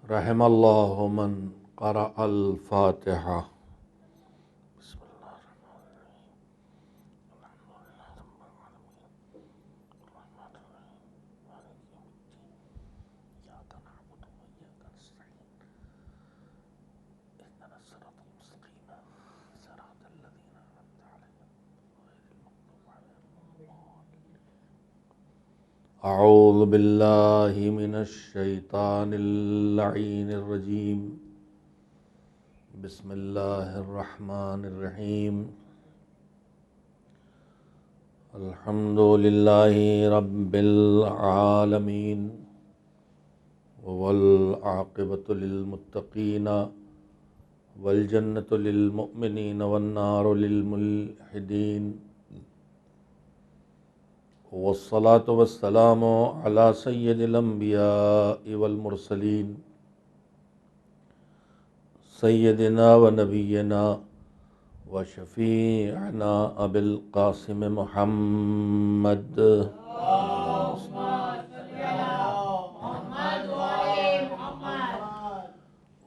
رحم اللہ من قرأ الفاتحہ۔ بسم اللہ الرحمن الرحیم، الحمد للہ رب العالمین، الرحمن الرحیم، مالک یوم الدین، ایاک نعبد و ایاک نستعین، اهدنا الصراط المستقیم، صراط الذین انعمت علیہم غیر المغضوب علیہم ولا الضالین۔ اعوذ باللہ من الشیطان اللعین الرجیم، بسم اللہ الرحمن الرحیم۔ الحمد للہ رب العالمین، والعاقبۃ للمتقین، والجنۃ للمؤمنین والنار للملحدین، والصلاة والسلام علی سید الانبیاء والمرسلین، سیدنا و نبینا و شفیعنا ابی القاسم محمد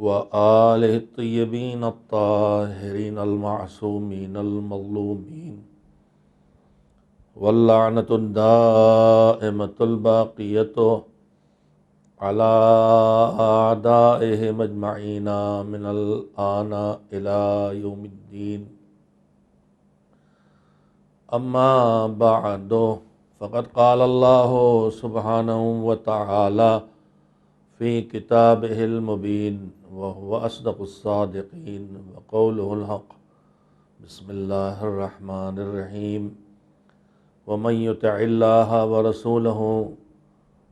و آلہ الطیبین الطاہرین المعصومین المظلومین، واللعنۃ الدائمۃ الباقیۃ علی اعدائہم اجمعین من الآن الی یوم الدین۔ اما بعد فقد قال اللہ سبحانہ وتعالی فی کتابہ المبین وہو اصدق الصادقین وقولہ الحق۔ بسم اللہ الرحمن الرحیم۔ ومن یطع اللہ ورسولہ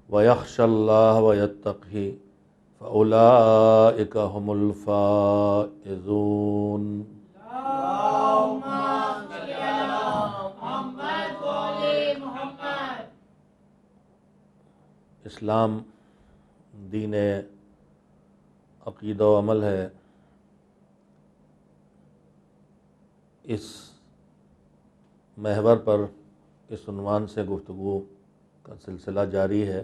ویخشى اللہ ویتقہ فاولئک هم الفائزون۔ اسلام دین عقیدہ و عمل ہے۔ اس محور پر اس عنوان سے گفتگو کا سلسلہ جاری ہے،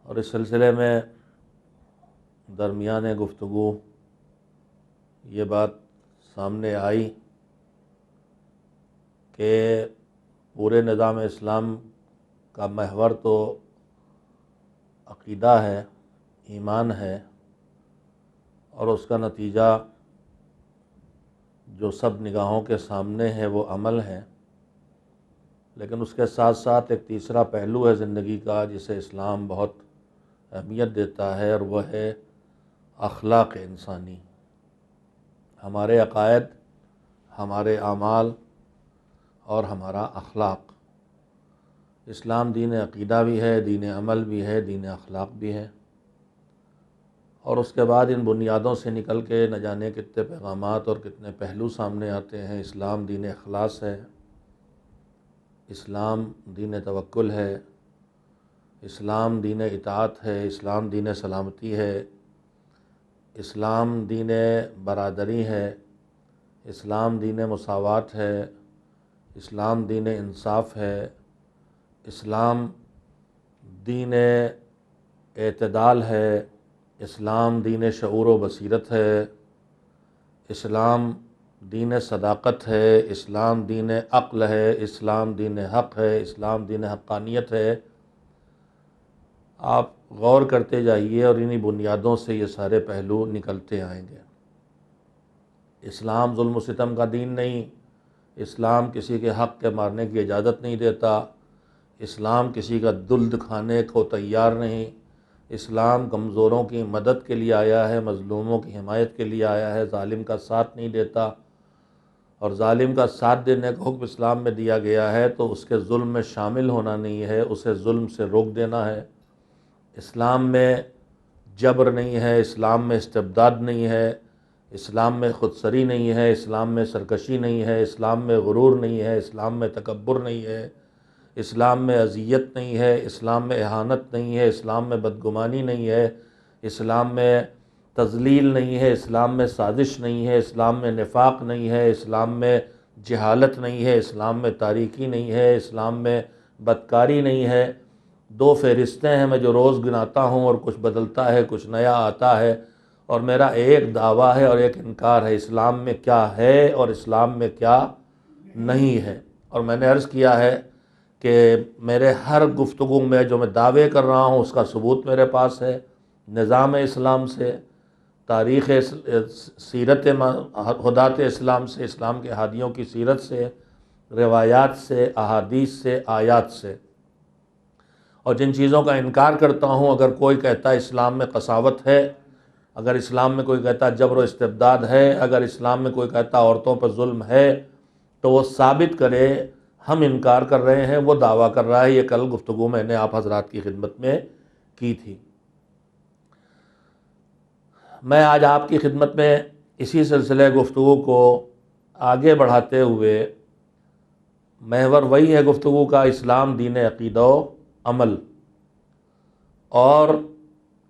اور اس سلسلے میں درمیان گفتگو یہ بات سامنے آئی کہ پورے نظام اسلام کا محور تو عقیدہ ہے، ایمان ہے، اور اس کا نتیجہ جو سب نگاہوں کے سامنے ہے وہ عمل ہے، لیکن اس کے ساتھ ساتھ ایک تیسرا پہلو ہے زندگی کا جسے اسلام بہت اہمیت دیتا ہے، اور وہ ہے اخلاق انسانی، ہمارے عقائد، ہمارے اعمال اور ہمارا اخلاق۔ اسلام دین عقیدہ بھی ہے، دین عمل بھی ہے، دین اخلاق بھی ہے، اور اس کے بعد ان بنیادوں سے نکل کے نہ جانے کتنے پیغامات اور کتنے پہلو سامنے آتے ہیں۔ اسلام دین اخلاص ہے، اسلام دین توکل ہے، اسلام دین اطاعت ہے، اسلام دین سلامتی ہے، اسلام دین برادری ہے، اسلام دین مساوات ہے، اسلام دین انصاف ہے، اسلام دین اعتدال ہے، اسلام دین شعور و بصیرت ہے، اسلام دین صداقت ہے، اسلام دین عقل ہے، اسلام دین حق ہے، اسلام دین حقانیت ہے۔ آپ غور کرتے جائیے اور انہی بنیادوں سے یہ سارے پہلو نکلتے آئیں گے۔ اسلام ظلم و ستم کا دین نہیں، اسلام کسی کے حق کے مارنے کی اجازت نہیں دیتا، اسلام کسی کا دل دکھانے کو تیار نہیں، اسلام کمزوروں کی مدد کے لیے آیا ہے، مظلوموں کی حمایت کے لیے آیا ہے، ظالم کا ساتھ نہیں دیتا، اور ظالم کا ساتھ دینے کا حکم اسلام میں دیا گیا ہے تو اس کے ظلم میں شامل ہونا نہیں ہے، اسے ظلم سے روک دینا ہے۔ اسلام میں جبر نہیں ہے، اسلام میں استبداد نہیں ہے، اسلام میں خودسری نہیں ہے، اسلام میں سرکشی نہیں ہے، اسلام میں غرور نہیں ہے، اسلام میں تکبر نہیں ہے، اسلام میں اذیت نہیں ہے، اسلام میں اہانت نہیں ہے، اسلام میں بدگمانی نہیں ہے، اسلام میں تضلیل نہیں ہے، اسلام میں سازش نہیں ہے، اسلام میں نفاق نہیں ہے، اسلام میں جہالت نہیں ہے، اسلام میں تاریکی نہیں ہے، اسلام میں بدکاری نہیں ہے، 2 فہرستیں ہیں میں جو روز گناتا ہوں، اور کچھ بدلتا ہے، کچھ نیا آتا ہے، اور میرا ایک دعویٰ ہے اور ایک انکار ہے، اسلام میں کیا ہے اور اسلام میں کیا نہیں ہے۔ اور میں نے عرض کیا ہے کہ میرے ہر گفتگو میں جو میں دعوے کر رہا ہوں اس کا ثبوت میرے پاس ہے، نظام اسلام سے، تاریخ سیرت ہدات اسلام سے، اسلام کے ہادیوں کی سیرت سے، روایات سے، احادیث سے، آیات سے۔ اور جن چیزوں کا انکار کرتا ہوں، اگر کوئی کہتا ہے اسلام میں قساوت ہے، اگر اسلام میں کوئی کہتا ہے جبر و استبداد ہے، اگر اسلام میں کوئی کہتا عورتوں پر ظلم ہے، تو وہ ثابت کرے ہم انکار کر رہے ہیں، وہ دعویٰ کر رہا ہے۔ یہ کل گفتگو میں نے آپ حضرات کی خدمت میں کی تھی۔ میں آج آپ کی خدمت میں اسی سلسلے گفتگو کو آگے بڑھاتے ہوئے، محور وہی ہے گفتگو کا، اسلام دین عقیدہ و عمل، اور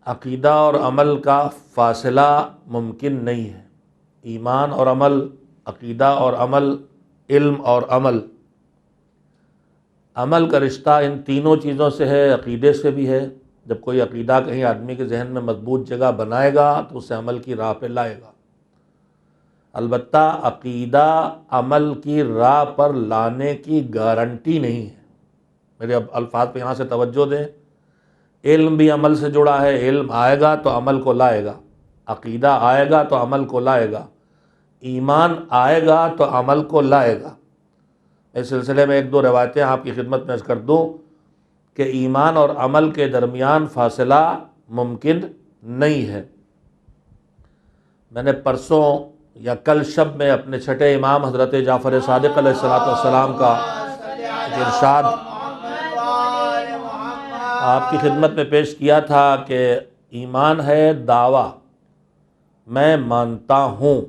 عقیدہ اور عمل کا فاصلہ ممکن نہیں ہے۔ ایمان اور عمل، عقیدہ اور عمل، علم اور عمل، عمل کا رشتہ ان تینوں چیزوں سے ہے، عقیدے سے بھی ہے۔ جب کوئی عقیدہ کہیں آدمی کے ذہن میں مضبوط جگہ بنائے گا تو اسے عمل کی راہ پہ لائے گا۔ البتہ عقیدہ عمل کی راہ پر لانے کی گارنٹی نہیں ہے۔ میرے الفاظ پہ یہاں سے توجہ دیں، علم بھی عمل سے جڑا ہے، علم آئے گا تو عمل کو لائے گا، عقیدہ آئے گا تو عمل کو لائے گا، ایمان آئے گا تو عمل کو لائے گا۔ اس سلسلے میں 1-2 روایتیں آپ کی خدمت میں عرض کر دوں کہ ایمان اور عمل کے درمیان فاصلہ ممکن نہیں ہے۔ میں نے پرسوں یا کل شب میں اپنے چھٹے امام حضرت جعفر صادق علیہ السلام کا ارشاد آپ کی خدمت میں پیش کیا تھا کہ ایمان ہے دعویٰ، میں مانتا ہوں،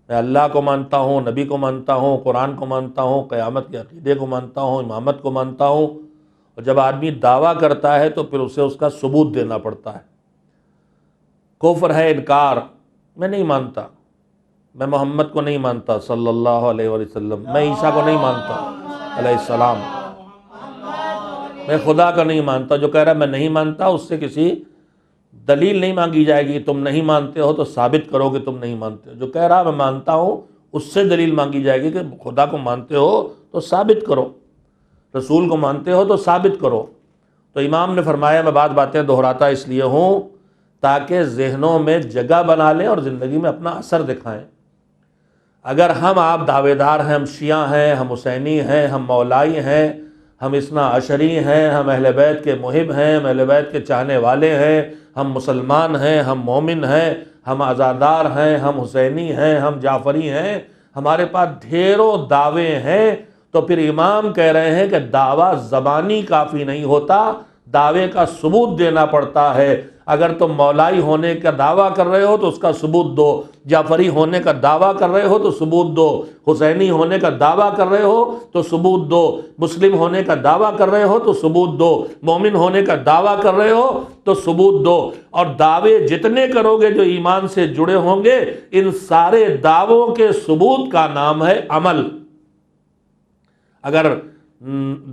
میں اللہ کو مانتا ہوں، نبی کو مانتا ہوں، قرآن کو مانتا ہوں، قیامت کے عقیدے کو مانتا ہوں، امامت کو مانتا ہوں۔ اور جب آدمی دعویٰ کرتا ہے تو پھر اسے اس کا ثبوت دینا پڑتا ہے۔ کفر ہے انکار، میں نہیں مانتا، میں محمد کو نہیں مانتا صلی اللہ علیہ وسلم، میں عیسیٰ کو نہیں مانتا علیہ السلام، میں خدا کا نہیں مانتا۔ جو کہہ رہا ہے میں نہیں مانتا، اس سے کسی دلیل نہیں مانگی جائے گی، تم نہیں مانتے ہو تو ثابت کرو کہ تم نہیں مانتے ہو۔ جو کہہ رہا میں مانتا ہوں، اس سے دلیل مانگی جائے گی کہ خدا کو مانتے ہو تو ثابت کرو، رسول کو مانتے ہو تو ثابت کرو۔ تو امام نے فرمایا، میں باتیں دہراتا اس لیے ہوں تاکہ ذہنوں میں جگہ بنا لیں اور زندگی میں اپنا اثر دکھائیں۔ اگر ہم آپ دعوے دار ہیں، ہم شیعہ ہیں، ہم حسینی ہیں، ہم مولائی ہیں، ہم اثنا عشری ہیں، ہم اہل بیت کے محب ہیں، ہم اہل بیت کے چاہنے والے ہیں، ہم مسلمان ہیں، ہم مومن ہیں، ہم عزادار ہیں، ہم حسینی ہیں، ہم جعفری ہیں، ہمارے پاس ڈھیروں دعوے ہیں، تو پھر امام کہہ رہے ہیں کہ دعویٰ زبانی کافی نہیں ہوتا، دعوے کا ثبوت دینا پڑتا ہے۔ اگر تم مولائی ہونے کا دعویٰ کر رہے ہو تو اس کا ثبوت دو، جعفری ہونے کا دعویٰ کر رہے ہو تو ثبوت دو، حسینی ہونے کا دعویٰ کر رہے ہو تو ثبوت دو، مسلم ہونے کا دعویٰ کر رہے ہو تو ثبوت دو، مومن ہونے کا دعویٰ کر رہے ہو تو ثبوت دو۔ اور دعوے جتنے کرو گے جو ایمان سے جڑے ہوں گے، ان سارے دعووں کے ثبوت کا نام ہے عمل۔ اگر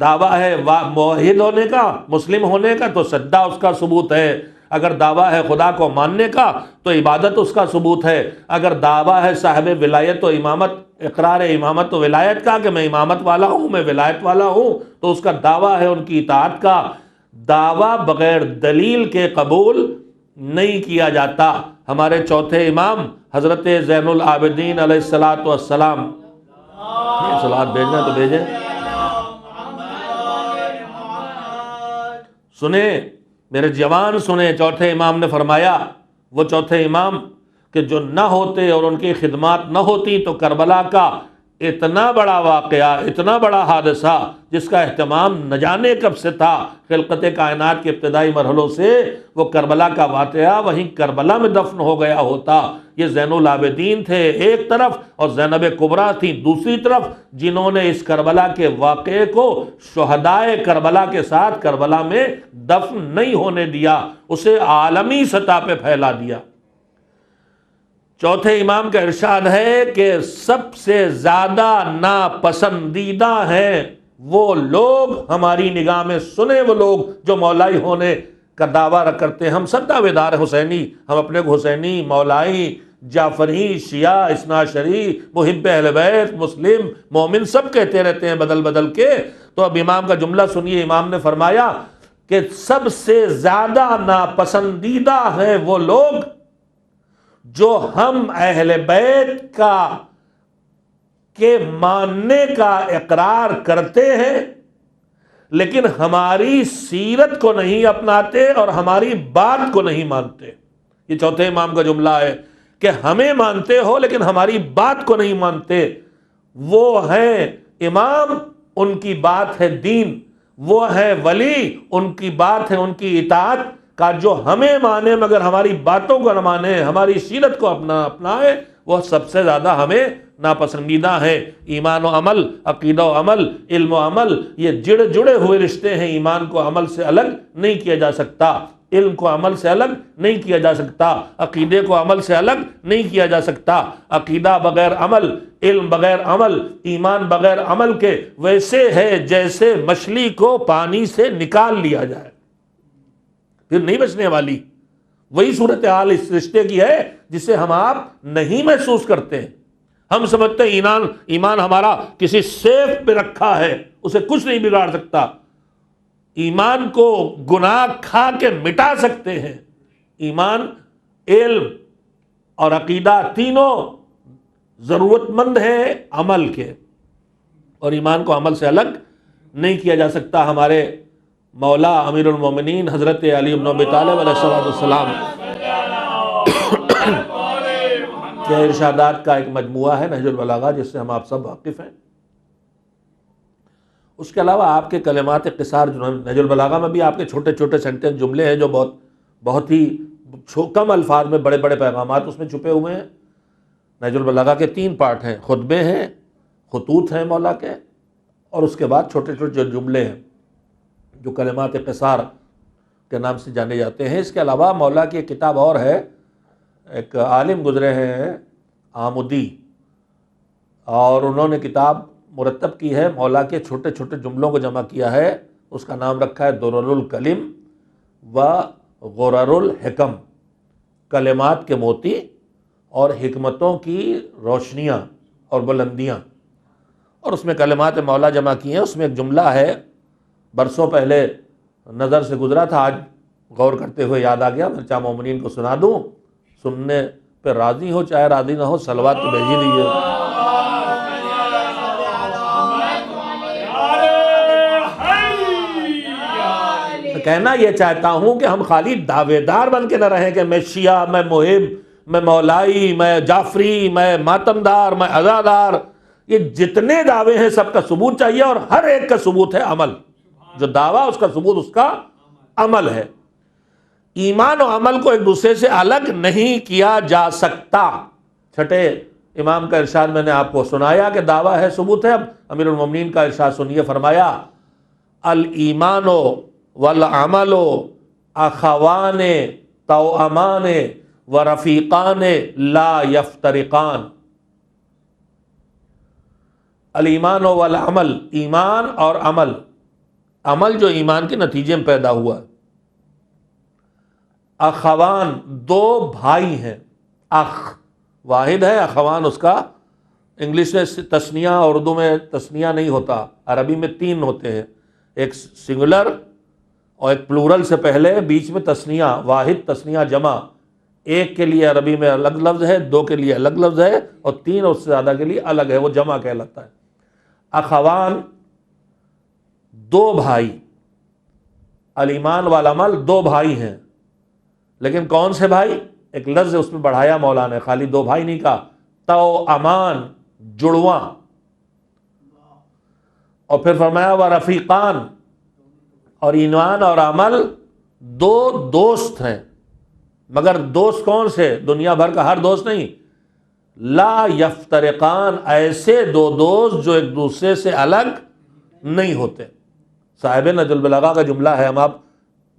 دعویٰ ہے موحد ہونے کا، مسلم ہونے کا، تو سجدہ اس کا ثبوت ہے۔ اگر دعویٰ ہے خدا کو ماننے کا تو عبادت اس کا ثبوت ہے۔ اگر دعویٰ ہے صاحب ولایت و امامت، اقرار امامت و ولایت کا کہ میں امامت والا ہوں، میں ولایت والا ہوں، تو اس کا دعویٰ ہے ان کی اطاعت کا۔ دعویٰ بغیر دلیل کے قبول نہیں کیا جاتا۔ ہمارے چوتھے امام حضرت زین العابدین علیہ السلام، صلوات بھیجنا تو بھیجیں، سنیں میرے جوان سنیں، چوتھے امام نے فرمایا، وہ چوتھے امام کہ جو نہ ہوتے اور ان کی خدمات نہ ہوتی تو کربلا کا اتنا بڑا واقعہ، اتنا بڑا حادثہ جس کا اہتمام نہ جانے کب سے تھا، خلقت کائنات کے ابتدائی مرحلوں سے، وہ کربلا کا واقعہ وہیں کربلا میں دفن ہو گیا ہوتا۔ یہ زین العابدین تھے ایک طرف اور زینب کبریٰ تھی دوسری طرف، جنہوں نے اس کربلا کے واقعے کو شہدائے کربلا کے ساتھ کربلا میں دفن نہیں ہونے دیا، اسے عالمی سطح پہ پھیلا دیا۔ چوتھے امام کا ارشاد ہے کہ سب سے زیادہ ناپسندیدہ ہیں وہ لوگ ہماری نگاہ میں سنے وہ لوگ جو مولائی ہونے کا دعویٰ کرتے ہیں. ہم سب دعوے دار ہیں حسینی، ہم اپنے کو حسینی، مولائی، جعفری، شیعہ، اثنا عشری، محب اہل بیت، مسلم، مومن سب کہتے رہتے ہیں بدل بدل کے. تو اب امام کا جملہ سنیے. امام نے فرمایا کہ سب سے زیادہ ناپسندیدہ ہیں وہ لوگ جو ہم اہل بیت کے ماننے کا اقرار کرتے ہیں لیکن ہماری سیرت کو نہیں اپناتے اور ہماری بات کو نہیں مانتے. یہ چوتھے امام کا جملہ ہے کہ ہمیں مانتے ہو لیکن ہماری بات کو نہیں مانتے. وہ ہیں امام، ان کی بات ہے دین. وہ ہے ولی، ان کی بات ہے ان کی اطاعت کا. جو ہمیں مانے مگر ہماری باتوں کو نہ مانے، ہماری سیرت کو اپنائے، وہ سب سے زیادہ ہمیں ناپسندیدہ ہے. ایمان و عمل، عقیدہ و عمل، علم و عمل، یہ جڑے ہوئے رشتے ہیں. ایمان کو عمل سے الگ نہیں کیا جا سکتا، علم کو عمل سے الگ نہیں کیا جا سکتا، عقیدے کو عمل سے الگ نہیں کیا جا سکتا. عقیدہ بغیر عمل، علم بغیر عمل، ایمان بغیر عمل کے ویسے ہے جیسے مچھلی کو پانی سے نکال لیا جائے، پھر نہیں بچنے والی. وہی صورتحال اس رشتے کی ہے جسے ہم آپ نہیں محسوس کرتے ہیں. ہم سمجھتے ہیں ایمان ہمارا کسی سیف پہ رکھا ہے، اسے کچھ نہیں بگاڑ سکتا. ایمان کو گناہ کھا کے مٹا سکتے ہیں. ایمان، علم اور عقیدہ تینوں ضرورت مند ہیں عمل کے، اور ایمان کو عمل سے الگ نہیں کیا جا سکتا. ہمارے مولا امیر المومنین حضرت علی بن ابی طالب علیہ السلام کے ارشادات کا ایک مجموعہ ہے نہج البلاغہ، جس سے ہم آپ سب واقف ہیں. اس کے علاوہ آپ کے کلمات قصار جو نہج البلاغہ میں بھی آپ کے چھوٹے چھوٹے سینٹنس جملے ہیں جو بہت ہی کم الفاظ میں بڑے بڑے پیغامات اس میں چھپے ہوئے ہیں. نہج البلاغہ کے 3 پارٹ ہیں، خطبے ہیں، خطوط ہیں مولا کے، اور اس کے بعد چھوٹے چھوٹے جملے ہیں جو کلمات قصار کے نام سے جانے جاتے ہیں. اس کے علاوہ مولا کی ایک کتاب اور ہے، ایک عالم گزرے ہیں آمودی، اور انہوں نے کتاب مرتب کی ہے، مولا کے چھوٹے چھوٹے جملوں کو جمع کیا ہے. اس کا نام رکھا ہے درر الکلم و غرر الحکم، کلمات کے موتی اور حکمتوں کی روشنیاں اور بلندیاں. اور اس میں کلمات مولا جمع کی ہیں. اس میں ایک جملہ ہے، برسوں پہلے نظر سے گزرا تھا، آج غور کرتے ہوئے یاد آ گیا. میں چاہے مومنین کو سنا دوں، سننے پہ راضی ہو چاہے راضی نہ ہو، صلوات تو بھیج ہی دیجیے. کہنا یہ چاہتا ہوں کہ ہم خالی دعوے دار بن کے نہ رہیں کہ میں شیعہ، میں محب، میں مولائی، میں جعفری، میں ماتمدار، میں عزادار. یہ جتنے دعوے ہیں سب کا ثبوت چاہیے، اور ہر ایک کا ثبوت ہے عمل. جو دعویٰ اس کا ثبوت اس کا عمل ہے. ایمان و عمل کو ایک دوسرے سے الگ نہیں کیا جا سکتا. چھٹے امام کا ارشاد میں نے آپ کو سنایا کہ دعویٰ ہے، ثبوت ہے. اب امیر المومنین کا ارشاد سنیے. فرمایا الایمان والعمل اخوان توأمان ورفیقان لا یفترقان. الایمان والعمل، ایمان اور عمل، عمل جو ایمان کے نتیجے میں پیدا ہوا. اخوان، 2 بھائی ہیں. اخ واحد ہے، اخوان اس کا انگلش میں تثنیہ، اردو میں تثنیہ نہیں ہوتا، عربی میں 3 ہوتے ہیں، ایک سنگولر اور ایک پلورل سے پہلے، بیچ میں تثنیہ واحد، تثنیہ جمع. ایک کے لیے عربی میں الگ لفظ ہے، 2 کے لیے الگ لفظ ہے، اور 3 اور اس سے زیادہ کے لیے الگ ہے، وہ جمع کہلاتا ہے. اخوان 2 بھائی، الایمان والعمل 2 بھائی ہیں. لیکن کون سے بھائی؟ ایک لفظ اس میں بڑھایا مولا نے، خالی 2 بھائی نہیں کہا، توأمان، جڑواں. اور پھر فرمایا ورفیقان، اور ایمان اور عمل 2 دوست ہیں. مگر دوست کون سے؟ دنیا بھر کا ہر دوست نہیں. لا یفترقان، ایسے 2 دوست جو ایک دوسرے سے الگ نہیں ہوتے. صاحب نہج البلاغہ کا جملہ ہے، ہم آپ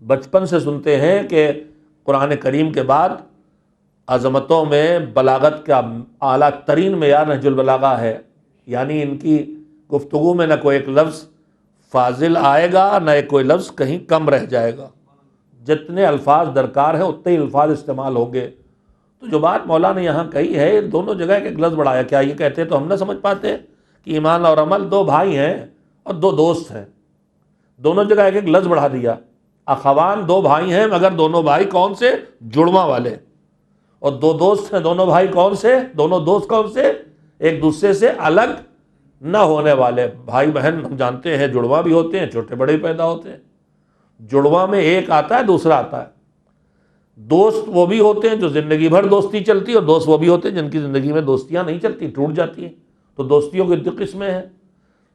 بچپن سے سنتے ہیں کہ قرآن کریم کے بعد عظمتوں میں بلاغت کا اعلیٰ ترین معیار نہج البلاغہ ہے. یعنی ان کی گفتگو میں نہ کوئی ایک لفظ فاضل آئے گا، نہ کوئی لفظ کہیں کم رہ جائے گا، جتنے الفاظ درکار ہیں اتنے ہی الفاظ استعمال ہوں گے۔ تو جو بات مولا نے یہاں کہی ہے، دونوں جگہ ایک لفظ بڑھایا، کیا یہ کہتے تو ہم نہ سمجھ پاتے کہ ایمان اور عمل دو بھائی ہیں اور دو دوست ہیں، دونوں جگہ ایک لفظ بڑھا دیا۔ اخوان دو بھائی ہیں مگر دونوں بھائی کون سے؟ جڑواں والے۔ اور دو دوست ہیں، دونوں بھائی کون سے؟ دونوں دوست کون سے؟ ایک دوسرے سے الگ نہ ہونے والے۔ بھائی بہن ہم جانتے ہیں جڑواں بھی ہوتے ہیں، چھوٹے بڑے بھی پیدا ہوتے ہیں۔ جڑواں میں ایک آتا ہے، دوسرا آتا ہے۔ دوست وہ بھی ہوتے ہیں جو زندگی بھر دوستی چلتی ہے، اور دوست وہ بھی ہوتے ہیں جن کی زندگی میں دوستیاں نہیں چلتی، ٹوٹ جاتی ہیں۔ تو دوستیوں کی دو قسمیں ہیں،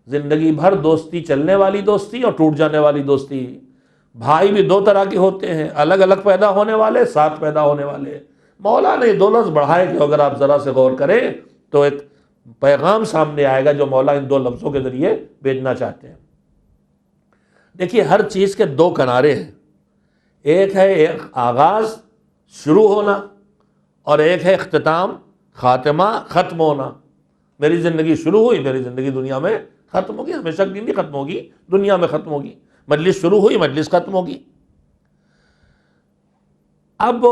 زندگی بھر دوستی چلنے والی دوستی اور ٹوٹ جانے والی دوستی۔ بھائی بھی دو طرح کے ہوتے ہیں، الگ الگ پیدا ہونے والے، ساتھ پیدا ہونے والے۔ مولا نے دو لفظ بڑھائے کہ اگر آپ ذرا سے غور کریں تو ایک پیغام سامنے آئے گا جو مولا ان دو لفظوں کے ذریعے بھیجنا چاہتے ہیں۔ دیکھیے، ہر چیز کے دو کنارے ہیں، ایک ہے ایک آغاز شروع ہونا، اور ایک ہے اختتام خاتمہ ختم ہونا۔ میری زندگی شروع ہوئی، میری زندگی دنیا میں ختم ہوگی، ہمیشہ کے لیے نہیں ختم ہوگی، دنیا میں ختم ہوگی۔ مجلس شروع ہوئی، مجلس ختم ہوگی۔ اب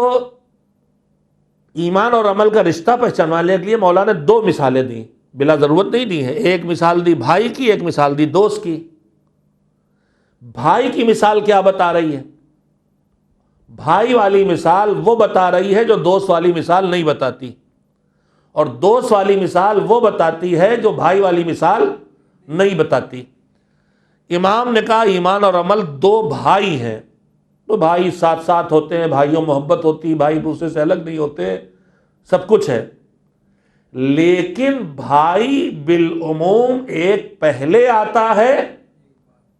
ایمان اور عمل کا رشتہ پہچانوانے کے لیے مولا نے دو مثالیں دیں، بلا ضرورت نہیں دی ہیں۔ ایک مثال دی بھائی کی، ایک مثال دی دوست کی۔ بھائی کی مثال کیا بتا رہی ہے؟ بھائی والی مثال وہ بتا رہی ہے جو دوست والی مثال نہیں بتاتی، اور دوست والی مثال وہ بتاتی ہے جو بھائی والی مثال نہیں بتاتی۔ امام نے کہا ایمان اور عمل دو بھائی ہیں، تو بھائی ساتھ ساتھ ہوتے ہیں، بھائیوں محبت ہوتی، بھائی دوسرے سے الگ نہیں ہوتے، سب کچھ ہے۔ لیکن بھائی بالعموم ایک پہلے آتا ہے،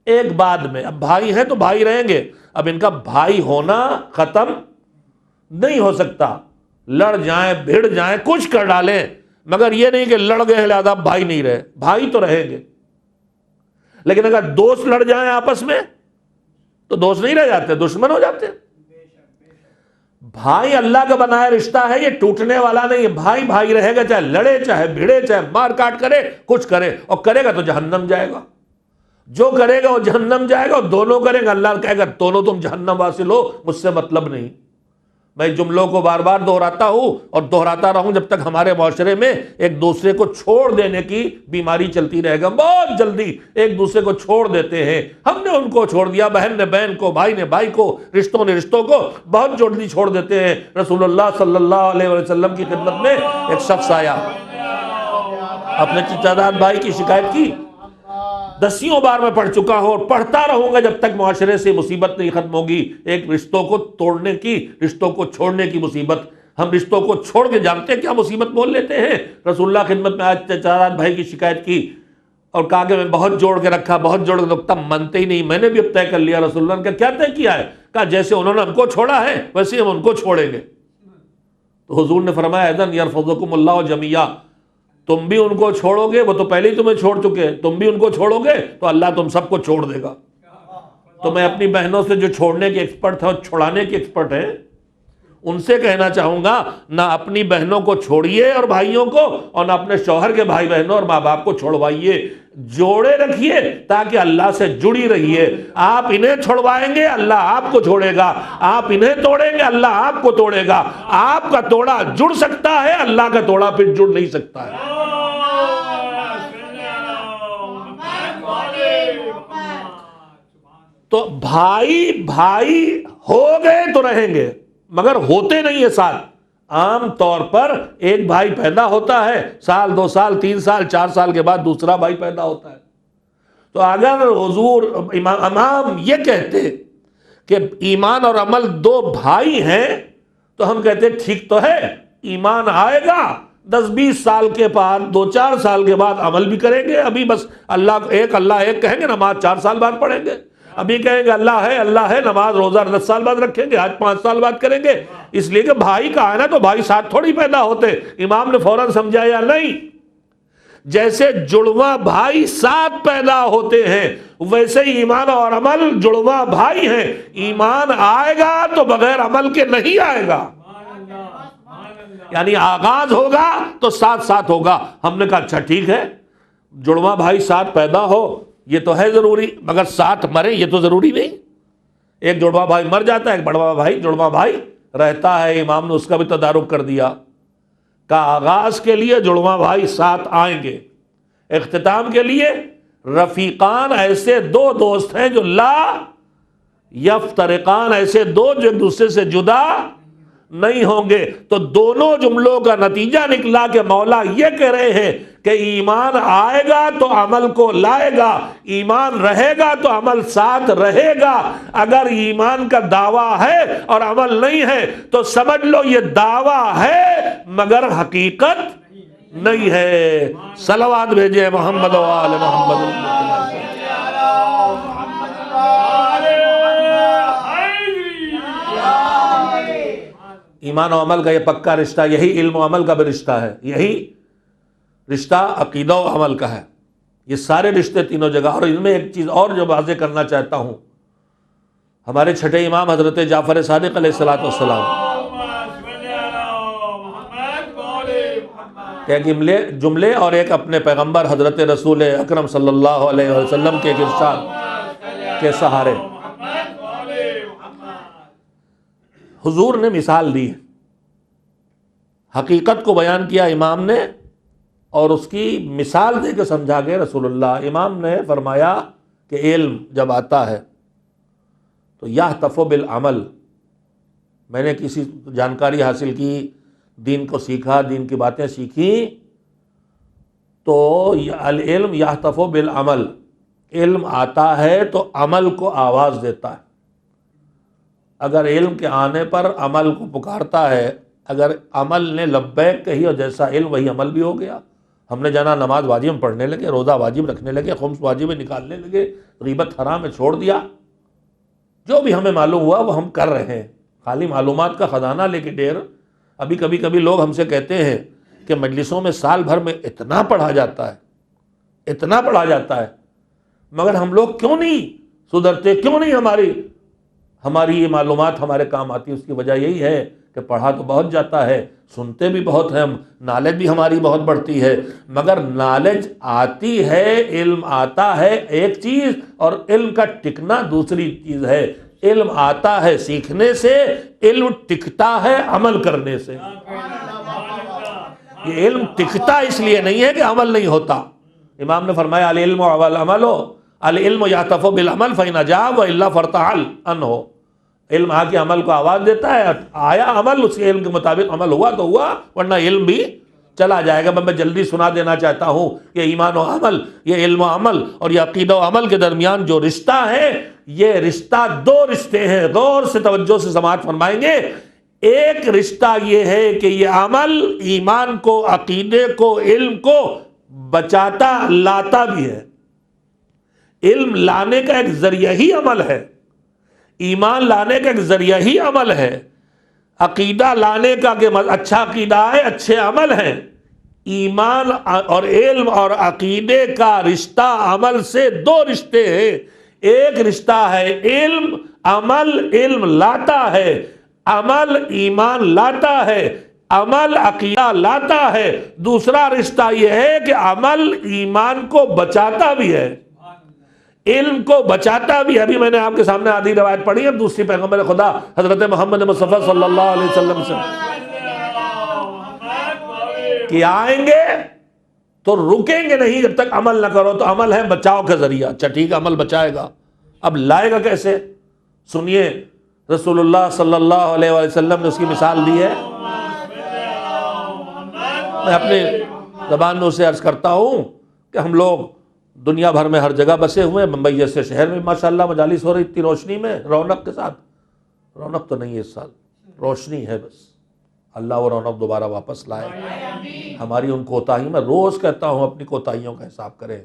ایک بعد میں۔ اب بھائی ہیں تو بھائی رہیں گے، اب ان کا بھائی ہونا ختم نہیں ہو سکتا۔ لڑ جائیں، بھڑ جائیں، کچھ کر ڈالیں، مگر یہ نہیں کہ لڑ گئے لہذا بھائی نہیں رہے، بھائی تو رہیں گے۔ لیکن اگر دوست لڑ جائیں آپس میں تو دوست نہیں رہ جاتے، دشمن ہو جاتے۔ بھائی اللہ کا بنایا رشتہ ہے، یہ ٹوٹنے والا نہیں ہے۔ بھائی بھائی رہے گا، چاہے لڑے، چاہے بھڑے، چاہے مار کاٹ کرے، کچھ کرے، اور کرے گا تو جہنم جائے گا۔ جو کرے گا وہ جہنم جائے گا، اور دونوں کریں گا اللہ کہے گا دونوں تم جہنم واصل ہو، مجھ سے مطلب نہیں۔ میں جملوں کو بار بار دہراتا ہوں اور دہراتا رہوں جب تک ہمارے معاشرے میں ایک دوسرے کو چھوڑ دینے کی بیماری چلتی رہے گا۔ بہت جلدی ایک دوسرے کو چھوڑ دیتے ہیں، ہم نے ان کو چھوڑ دیا، بہن نے بہن کو، بھائی نے بھائی کو، رشتوں نے رشتوں کو بہت جلدی چھوڑ دیتے ہیں۔ رسول اللہ صلی اللہ علیہ وسلم کی خدمت میں ایک شخص آیا، اپنے چچا زاد بھائی کی شکایت کی، دسیوں بار میں پڑھ چکا ہوں اور پڑھتا رہوں گا جب تک معاشرے سے مصیبت نہیں ختم ہوگی، ایک رشتوں کو توڑنے کی، رشتوں کو چھوڑنے کی مصیبت۔ ہم رشتوں کو چھوڑ کے جانتے ہیں کیا مصیبت بول لیتے ہیں۔ رسول اللہ خدمت میں آج چچا بھائی کی شکایت کی اور کہا کہ میں بہت جوڑ کے رکھا، بہت جوڑ کے رکھتا، منتے ہی نہیں۔ میں نے بھی اب طے کر لیا۔ رسول اللہ نے کیا طے کیا ہے؟ کہا جیسے انہوں نے ہم کو چھوڑا ہے ویسے ہم ان کو چھوڑیں گے۔ تو حضور نے فرمایا اذن یرفضکم اللہ جمیعا، تم بھی ان کو چھوڑو گے، وہ تو پہلے ہی تمہیں چھوڑ چکے ہیں، تم بھی ان کو چھوڑو گے تو اللہ تم سب کو چھوڑ دے گا۔ تو میں اپنی بہنوں سے جو چھوڑنے کے ایکسپرٹ ہیں اور چھوڑانے کے ایکسپرٹ ہیں ان سے کہنا چاہوں گا، نہ اپنی بہنوں کو چھوڑیے اور بھائیوں کو، اور نہ اپنے شوہر کے بھائی بہنوں اور ماں باپ کو چھوڑوائیے، جوڑے رکھیے تاکہ اللہ سے جڑی رہیے۔ آپ انہیں چھوڑوائیں گے اللہ آپ کو چھوڑے گا، آپ انہیں توڑیں گے اللہ آپ کو توڑے گا۔ آپ کا توڑا جڑ سکتا ہے، اللہ کا توڑا پھر جڑ نہیں سکتا ہے۔ تو بھائی بھائی ہو گئے تو رہیں گے مگر ہوتے نہیں ہیں ساتھ۔ عام طور پر ایک بھائی پیدا ہوتا ہے، سال 2 سال 3 سال 4 سال کے بعد دوسرا بھائی پیدا ہوتا ہے۔ تو اگر حضور امام یہ کہتے کہ ایمان اور عمل 2 بھائی ہیں تو ہم کہتے ٹھیک تو ہے، ایمان آئے گا 10-20 سال کے بعد، 2-4 سال کے بعد عمل بھی کریں گے۔ ابھی بس اللہ ایک کہیں گے، نماز 4 سال بعد پڑھیں گے۔ ابھی کہیں گے اللہ ہے، نماز روزہ 10 سال بعد رکھیں گے، آج 5 سال بعد کریں گے، اس لیے کہ بھائی کا ہے نا، تو بھائی ساتھ تھوڑی پیدا ہوتے۔ امام نے فوراً سمجھایا نہیں، جیسے جڑواں بھائی ساتھ پیدا ہوتے ہیں ویسے ہی ایمان اور عمل جڑواں بھائی ہیں۔ ایمان آئے گا تو بغیر عمل کے نہیں آئے گا، یعنی آغاز ہوگا تو ساتھ ساتھ ہوگا۔ ہم نے کہا اچھا ٹھیک ہے، جڑواں بھائی ساتھ پیدا ہو یہ تو ہے ضروری، مگر ساتھ مرے یہ تو ضروری نہیں۔ ایک جڑواں بھائی مر جاتا ہے، ایک جڑواں بھائی رہتا ہے، امام نے اس کا بھی تدارک کر دیا۔ کا آغاز کے لیے جڑواں بھائی ساتھ آئیں گے، اختتام کے لیے رفیقان ایسے دو دوست ہیں جو لا یفترقان، ایسے دو جو ایک دوسرے سے جدا نہیں ہوں گے۔ تو دونوں جملوں کا نتیجہ نکلا کہ مولا یہ کہہ رہے ہیں کہ ایمان آئے گا تو عمل کو لائے گا، ایمان رہے گا تو عمل ساتھ رہے گا۔ اگر ایمان کا دعویٰ ہے اور عمل نہیں ہے تو سمجھ لو یہ دعویٰ ہے مگر حقیقت نہیں ہے۔ صلوات بھیجے محمد و آل محمد۔ ایمان و عمل کا یہ پکا رشتہ، یہی علم و عمل کا بھی رشتہ ہے، یہی رشتہ عقیدہ و عمل کا ہے۔ یہ سارے رشتے تینوں جگہ۔ اور ان میں ایک چیز اور جو واضح کرنا چاہتا ہوں، ہمارے چھٹے امام حضرت جعفر صادق علیہ السلام کے جملے اور ایک اپنے پیغمبر حضرت رسول اکرم صلی اللہ علیہ وسلم کے ارشاد کے سہارے حضور نے مثال دی، حقیقت کو بیان کیا امام نے اور اس کی مثال دے کے سمجھا گئے رسول اللہ۔ امام نے فرمایا کہ علم جب آتا ہے تو یحتف بالعمل، میں نے کسی جانکاری حاصل کی، دین کو سیکھا، دین کی باتیں سیکھی، تو العلم یحتف بالعمل، علم آتا ہے تو عمل کو آواز دیتا ہے۔ اگر علم کے آنے پر عمل کو پکارتا ہے، اگر عمل نے لبیک کہی اور جیسا علم وہی عمل بھی ہو گیا۔ ہم نے جانا نماز واجب پڑھنے لگے، روزہ واجب رکھنے لگے، خمس واجب نکالنے لگے، غیبت حرام میں چھوڑ دیا، جو بھی ہمیں معلوم ہوا وہ ہم کر رہے ہیں۔ خالی معلومات کا خزانہ لے کے ڈیر۔ ابھی کبھی لوگ ہم سے کہتے ہیں کہ مجلسوں میں سال بھر میں اتنا پڑھا جاتا ہے، مگر ہم لوگ کیوں نہیں سدھرتے، کیوں نہیں ہماری یہ معلومات ہمارے کام آتی؟ اس کی وجہ یہی ہے کہ پڑھا تو بہت جاتا ہے، سنتے بھی بہت ہیں، نالج بھی ہماری بہت بڑھتی ہے، مگر نالج آتی ہے، علم آتا ہے ایک چیز اور علم کا ٹکنا دوسری چیز ہے۔ علم آتا ہے سیکھنے سے، علم ٹکتا ہے عمل کرنے سے۔ یہ علم ٹکتا اس لیے نہیں ہے کہ عمل نہیں ہوتا۔ امام نے فرمایا العلم والعمل، العلم یعتف بالعمل فإن أجاب وإلا فارتحل عنہ۔ علم آ کے عمل کو آواز دیتا ہے، آیا عمل، اس کے علم کے مطابق عمل ہوا تو ہوا، ورنہ علم بھی چلا جائے گا۔ میں جلدی سنا دینا چاہتا ہوں کہ ایمان و عمل، یہ علم و عمل اور یہ عقیدہ و عمل کے درمیان جو رشتہ ہے، یہ رشتہ دو رشتے ہیں، غور سے توجہ سے سماعت فرمائیں گے۔ ایک رشتہ یہ ہے کہ یہ عمل ایمان کو، عقیدے کو، علم کو بچاتا لاتا بھی ہے۔ علم لانے کا ایک ذریعہ ہی عمل ہے، ایمان لانے کا ایک ذریعہ ہی عمل ہے، عقیدہ لانے کا کہ اچھا عقیدہ ہے، اچھے عمل ہیں۔ ایمان اور علم اور عقیدے کا رشتہ عمل سے دو رشتے ہیں۔ ایک رشتہ ہے علم عمل، علم لاتا ہے، عمل ایمان لاتا ہے، عمل عقیدہ لاتا ہے۔ دوسرا رشتہ یہ ہے کہ عمل ایمان کو بچاتا بھی ہے، علم کو بچاتا بھی۔ ابھی میں نے آپ کے سامنے آدھی روایت پڑھی ہے دوسری پیغمبر خدا حضرت محمد مصطفیٰ صلی اللہ علیہ وسلم سے کہ آئیں گے تو رکیں گے نہیں جب تک عمل نہ کرو۔ تو عمل ہے بچاؤ کا ذریعہ۔ اچھا ٹھیک ہے، عمل بچائے گا، اب لائے گا کیسے؟ سنیے، رسول اللہ صلی اللہ علیہ وسلم نے اس کی مثال دی ہے۔ میں اپنی زبان میں اسے عرض کرتا ہوں کہ ہم لوگ دنیا بھر میں ہر جگہ بسے ہوئے، ممبئی جیسے شہر میں ماشاءاللہ مجالس ہو رہی، اتنی روشنی میں، رونق کے ساتھ۔ رونق تو نہیں ہے اس سال، روشنی ہے بس۔ اللہ وہ رونق دوبارہ واپس لائے۔ ہماری ان کوتاہیوں، میں روز کہتا ہوں اپنی کوتاہیوں کا حساب کریں،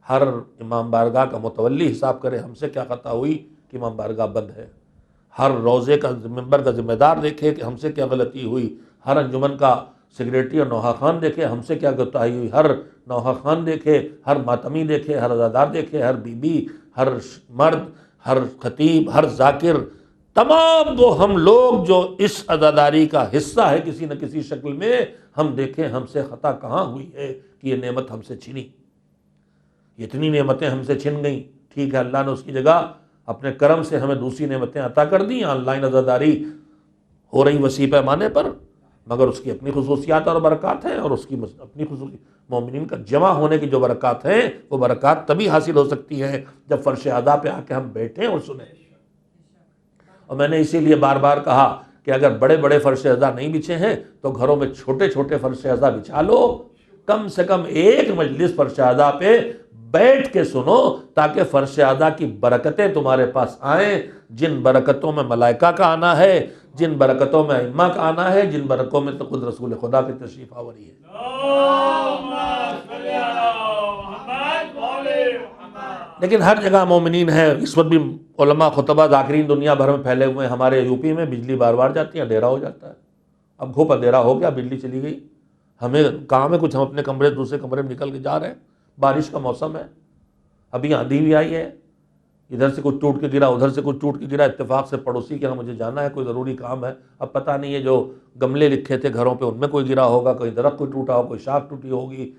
ہر امام بارگاہ کا متولی حساب کرے، ہم سے کیا خطا ہوئی کہ امام بارگاہ بند ہے۔ ہر روزے کا ممبر کا ذمہ دار دیکھے کہ ہم سے کیا غلطی ہوئی۔ ہر انجمن کا سیکریٹری اور نوحہ خان دیکھے ہم سے کیا کوتاہی ہوئی۔ ہر نوحہ خان دیکھے، ہر ماتمی دیکھے، ہر عزادار دیکھے، ہر بی بی، ہر مرد، ہر خطیب، ہر ذاکر، تمام وہ ہم لوگ جو اس عزاداری کا حصہ ہے کسی نہ کسی شکل میں، ہم دیکھیں ہم سے خطا کہاں ہوئی ہے کہ یہ نعمت ہم سے چھینی۔ اتنی نعمتیں ہم سے چھن گئیں، ٹھیک ہے اللہ نے اس کی جگہ اپنے کرم سے ہمیں دوسری نعمتیں عطا کر دیں، آن لائن عزاداری ہو رہی وسیع پیمانے پر، مگر اس کی اپنی خصوصیات اور برکات ہیں، اور اس کی اپنی خصوصی مومنین کا جمع ہونے کی جو برکات ہیں وہ برکات تبھی حاصل ہو سکتی ہیں جب فرش اعضاء پہ آ کے ہم بیٹھیں اور سنیں۔ اور میں نے اسی لیے بار بار کہا کہ اگر بڑے بڑے فرش اعضاء نہیں بچھے ہیں تو گھروں میں چھوٹے چھوٹے فرش اعضاء بچھا لو، کم سے کم ایک مجلس فرش اعضاء پہ بیٹھ کے سنو، تاکہ فرش اعضاء کی برکتیں تمہارے پاس آئیں، جن برکتوں میں ملائکہ کا آنا ہے، جن برکتوں میں ائمہ کا آنا ہے، جن برکتوں میں تو خود رسول خدا کی تشریف آوری ہے۔ لیکن ہر جگہ مومنین ہیں، اس وقت بھی علماء خطبہ ذاکرین دنیا بھر میں پھیلے ہوئے ہیں۔ ہمارے یو پی میں بجلی بار بار جاتی ہے، اندھیرا ہو جاتا ہے، اب گھوپ اندھیرا ہو گیا، بجلی چلی گئی، ہمیں کام ہے کچھ، ہم اپنے کمرے سے دوسرے کمرے میں نکل کے جا رہے ہیں، بارش کا موسم ہے، ابھی آندھی بھی آئی ہے، ادھر سے کچھ ٹوٹ کے گرا، ادھر سے کچھ ٹوٹ کے گرا، اتفاق سے پڑوسی کے ہاں مجھے جانا ہے، کوئی ضروری کام ہے، اب پتہ نہیں ہے جو گملے لکھے تھے گھروں پہ ان میں کوئی گرا ہوگا، کوئی درخت کوئی ٹوٹا ہوگا، کوئی شاخ ٹوٹی ہوگی،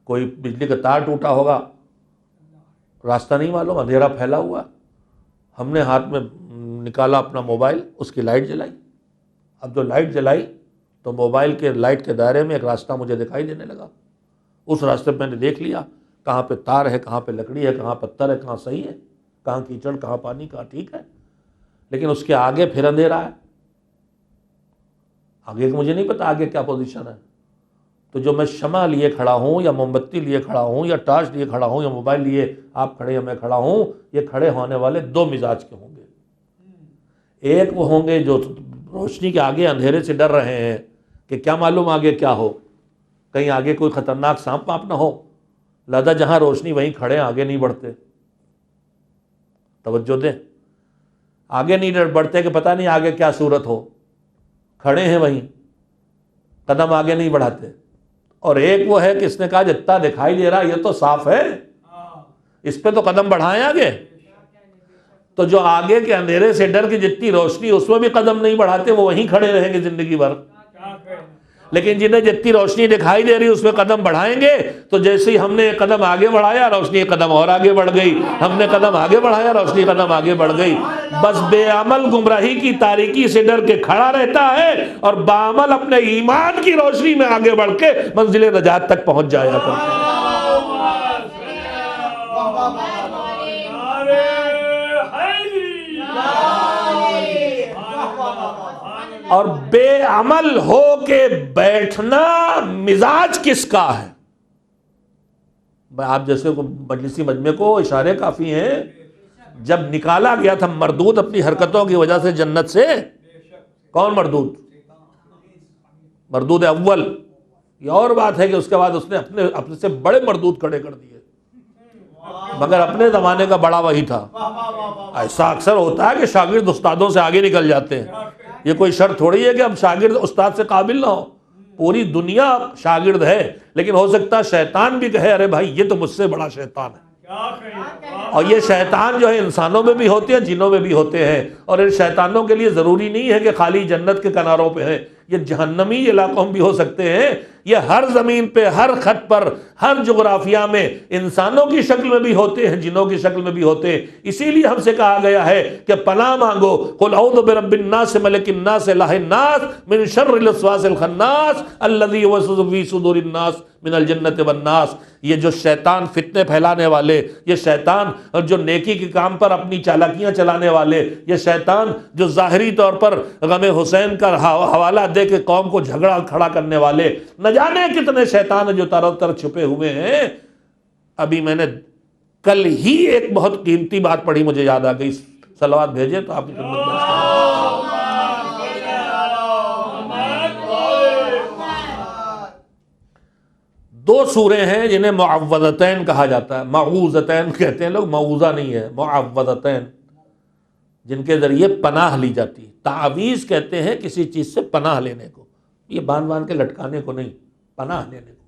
کوئی بجلی کا تار ٹوٹا ہوگا، راستہ نہیں معلوم، اندھیرا پھیلا ہوا۔ ہم نے ہاتھ میں نکالا اپنا موبائل، اس کی لائٹ جلائی، اب جو لائٹ جلائی تو موبائل کے لائٹ کے دائرے میں ایک راستہ مجھے دکھائی دینے لگا، اس راستے پہ میں نے دیکھ لیا کہاں پہ تار ہے، کہاں پہ لکڑی ہے، کہاں پتھر ہے، کہاں صحیح ہے، کہاں کیچڑ، کہاں پانی، کہاں ٹھیک ہے، لیکن اس کے آگے پھر اندھیرا ہے، آگے مجھے نہیں پتا آگے کیا پوزیشن ہے، تو جو میں شمع لیے کھڑا ہوں یا موم بتی لیے کھڑا ہوں یا ٹارچ لیے کھڑا ہوں یا موبائل لیے آپ کھڑے یا میں کھڑا ہوں، یہ کھڑے ہونے والے دو مزاج کے ہوں گے، ایک وہ ہوں گے جو روشنی کے آگے اندھیرے سے ڈر رہے ہیں کہ کیا معلوم آگے کیا ہو، کہیں آگے کوئی خطرناک سانپ واپ نہ ہو، لہذا جہاں روشنی وہیں کھڑے، آگے نہیں بڑھتے، توجہ دیں، آگے نہیں بڑھتے کہ پتہ نہیں آگے کیا صورت ہو، کھڑے ہیں وہیں، قدم آگے نہیں بڑھاتے۔ اور ایک وہ ہے کہ اس نے کہا جتنا دکھائی دے رہا یہ تو صاف ہے، اس پہ تو قدم بڑھائیں آگے، تو جو آگے کے اندھیرے سے ڈر کی جتنی روشنی اس میں بھی قدم نہیں بڑھاتے وہ وہیں کھڑے رہیں گے زندگی بھر، لیکن جنہیں جتنی روشنی دکھائی دے رہی اس میں قدم بڑھائیں گے تو جیسے ہی ہم نے ایک قدم آگے بڑھایا روشنی ایک قدم اور آگے بڑھ گئی، ہم نے قدم آگے بڑھایا روشنی قدم آگے بڑھ گئی، بس بے عمل گمراہی کی تاریکی سے ڈر کے کھڑا رہتا ہے اور باعمل اپنے ایمان کی روشنی میں آگے بڑھ کے منزل نجات تک پہنچ جایا کرتا ہے۔ اور بے عمل ہو کے بیٹھنا مزاج کس کا ہے؟ آپ جیسے مجلسی مجمع کو اشارے کافی ہیں، جب نکالا گیا تھا مردود اپنی حرکتوں کی وجہ سے جنت سے، کون مردود؟ مردود اول، یہ اور بات ہے کہ اس کے بعد اس نے اپنے سے بڑے مردود کھڑے کر دیے، مگر اپنے زمانے کا بڑا وہی تھا۔ ایسا اکثر ہوتا ہے کہ شاگرد استادوں سے آگے نکل جاتے ہیں، یہ کوئی شرط تھوڑی ہے کہ اب شاگرد استاد سے قابل نہ ہو، پوری دنیا شاگرد ہے، لیکن ہو سکتا ہے شیطان بھی کہے ارے بھائی یہ تو مجھ سے بڑا شیطان ہے، اور یہ شیطان جو ہے انسانوں میں بھی ہوتے ہیں جنوں میں بھی ہوتے ہیں، اور ان شیطانوں کے لیے ضروری نہیں ہے کہ خالی جنت کے کناروں پہ ہیں، یہ جہنمی علاقوں میں بھی ہو سکتے ہیں، یہ ہر زمین پہ ہر خط پر ہر جغرافیہ میں انسانوں کی شکل میں بھی ہوتے ہیں جنوں کی شکل میں بھی ہوتے ہیں۔ اسی لیے ہم سے کہا گیا ہے کہ پناہ مانگو، قل اعوذ برب الناس ملک الناس الہ الناس من شر الوسواس الخناس الذی یوسوس فی صدور الناس من الجنۃ والناس۔ یہ جو شیطان فتنے پھیلانے والے، یہ شیطان جو نیکی کے کام پر اپنی چالاکیاں چلانے والے، یہ شیطان جو ظاہری طور پر غم حسین کا حوالہ دے کے قوم کو جھگڑا کھڑا کرنے والے، نہ جانے کتنے شیطان ہیں جو طرف طرف چھپے ہوئے ہیں۔ ابھی میں نے کل ہی ایک بہت قیمتی بات پڑھی، مجھے یاد آ گئی، صلوات بھیجے تو آپ کی خدمت میں۔ دو سوریں ہیں جنہیں معوذتین کہا جاتا ہے، معوذتین کہتے ہیں لوگ، معوذہ نہیں ہے، معوذتین، جن کے ذریعے پناہ لی جاتی ہے۔ تعویذ کہتے ہیں کسی چیز سے پناہ لینے کو، یہ باندھ کے لٹکانے کو نہیں، پناہ لینے کو۔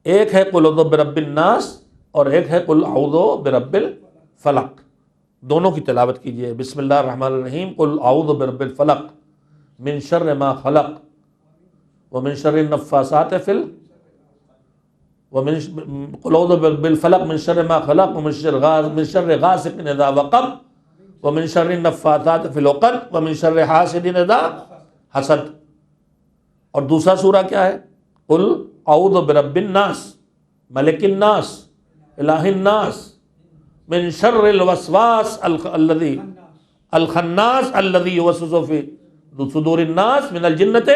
ایک ہے قل اعوذ برب الناس اور ایک ہے قل اعوذ برب الفلق، دونوں کی تلاوت کیجئے۔ بسم اللہ الرحمن الرحیم، قل اعوذ برب الفلق من شر ما خلق ومن شر النفاثات قل اعوذ بالفلق من شر ما خلق ومن شر غاسق اذا وقب ومن شر النفاثات فی العقد ومن شر حاسد اذا حسد. اور دوسرا سورہ کیا ہے؟ قل اعوذ برب الناس ملک الناس الہ الناس من شر الوسواس الذی الخناس الذی یوسوس فی صدور الناس من الجنۃ.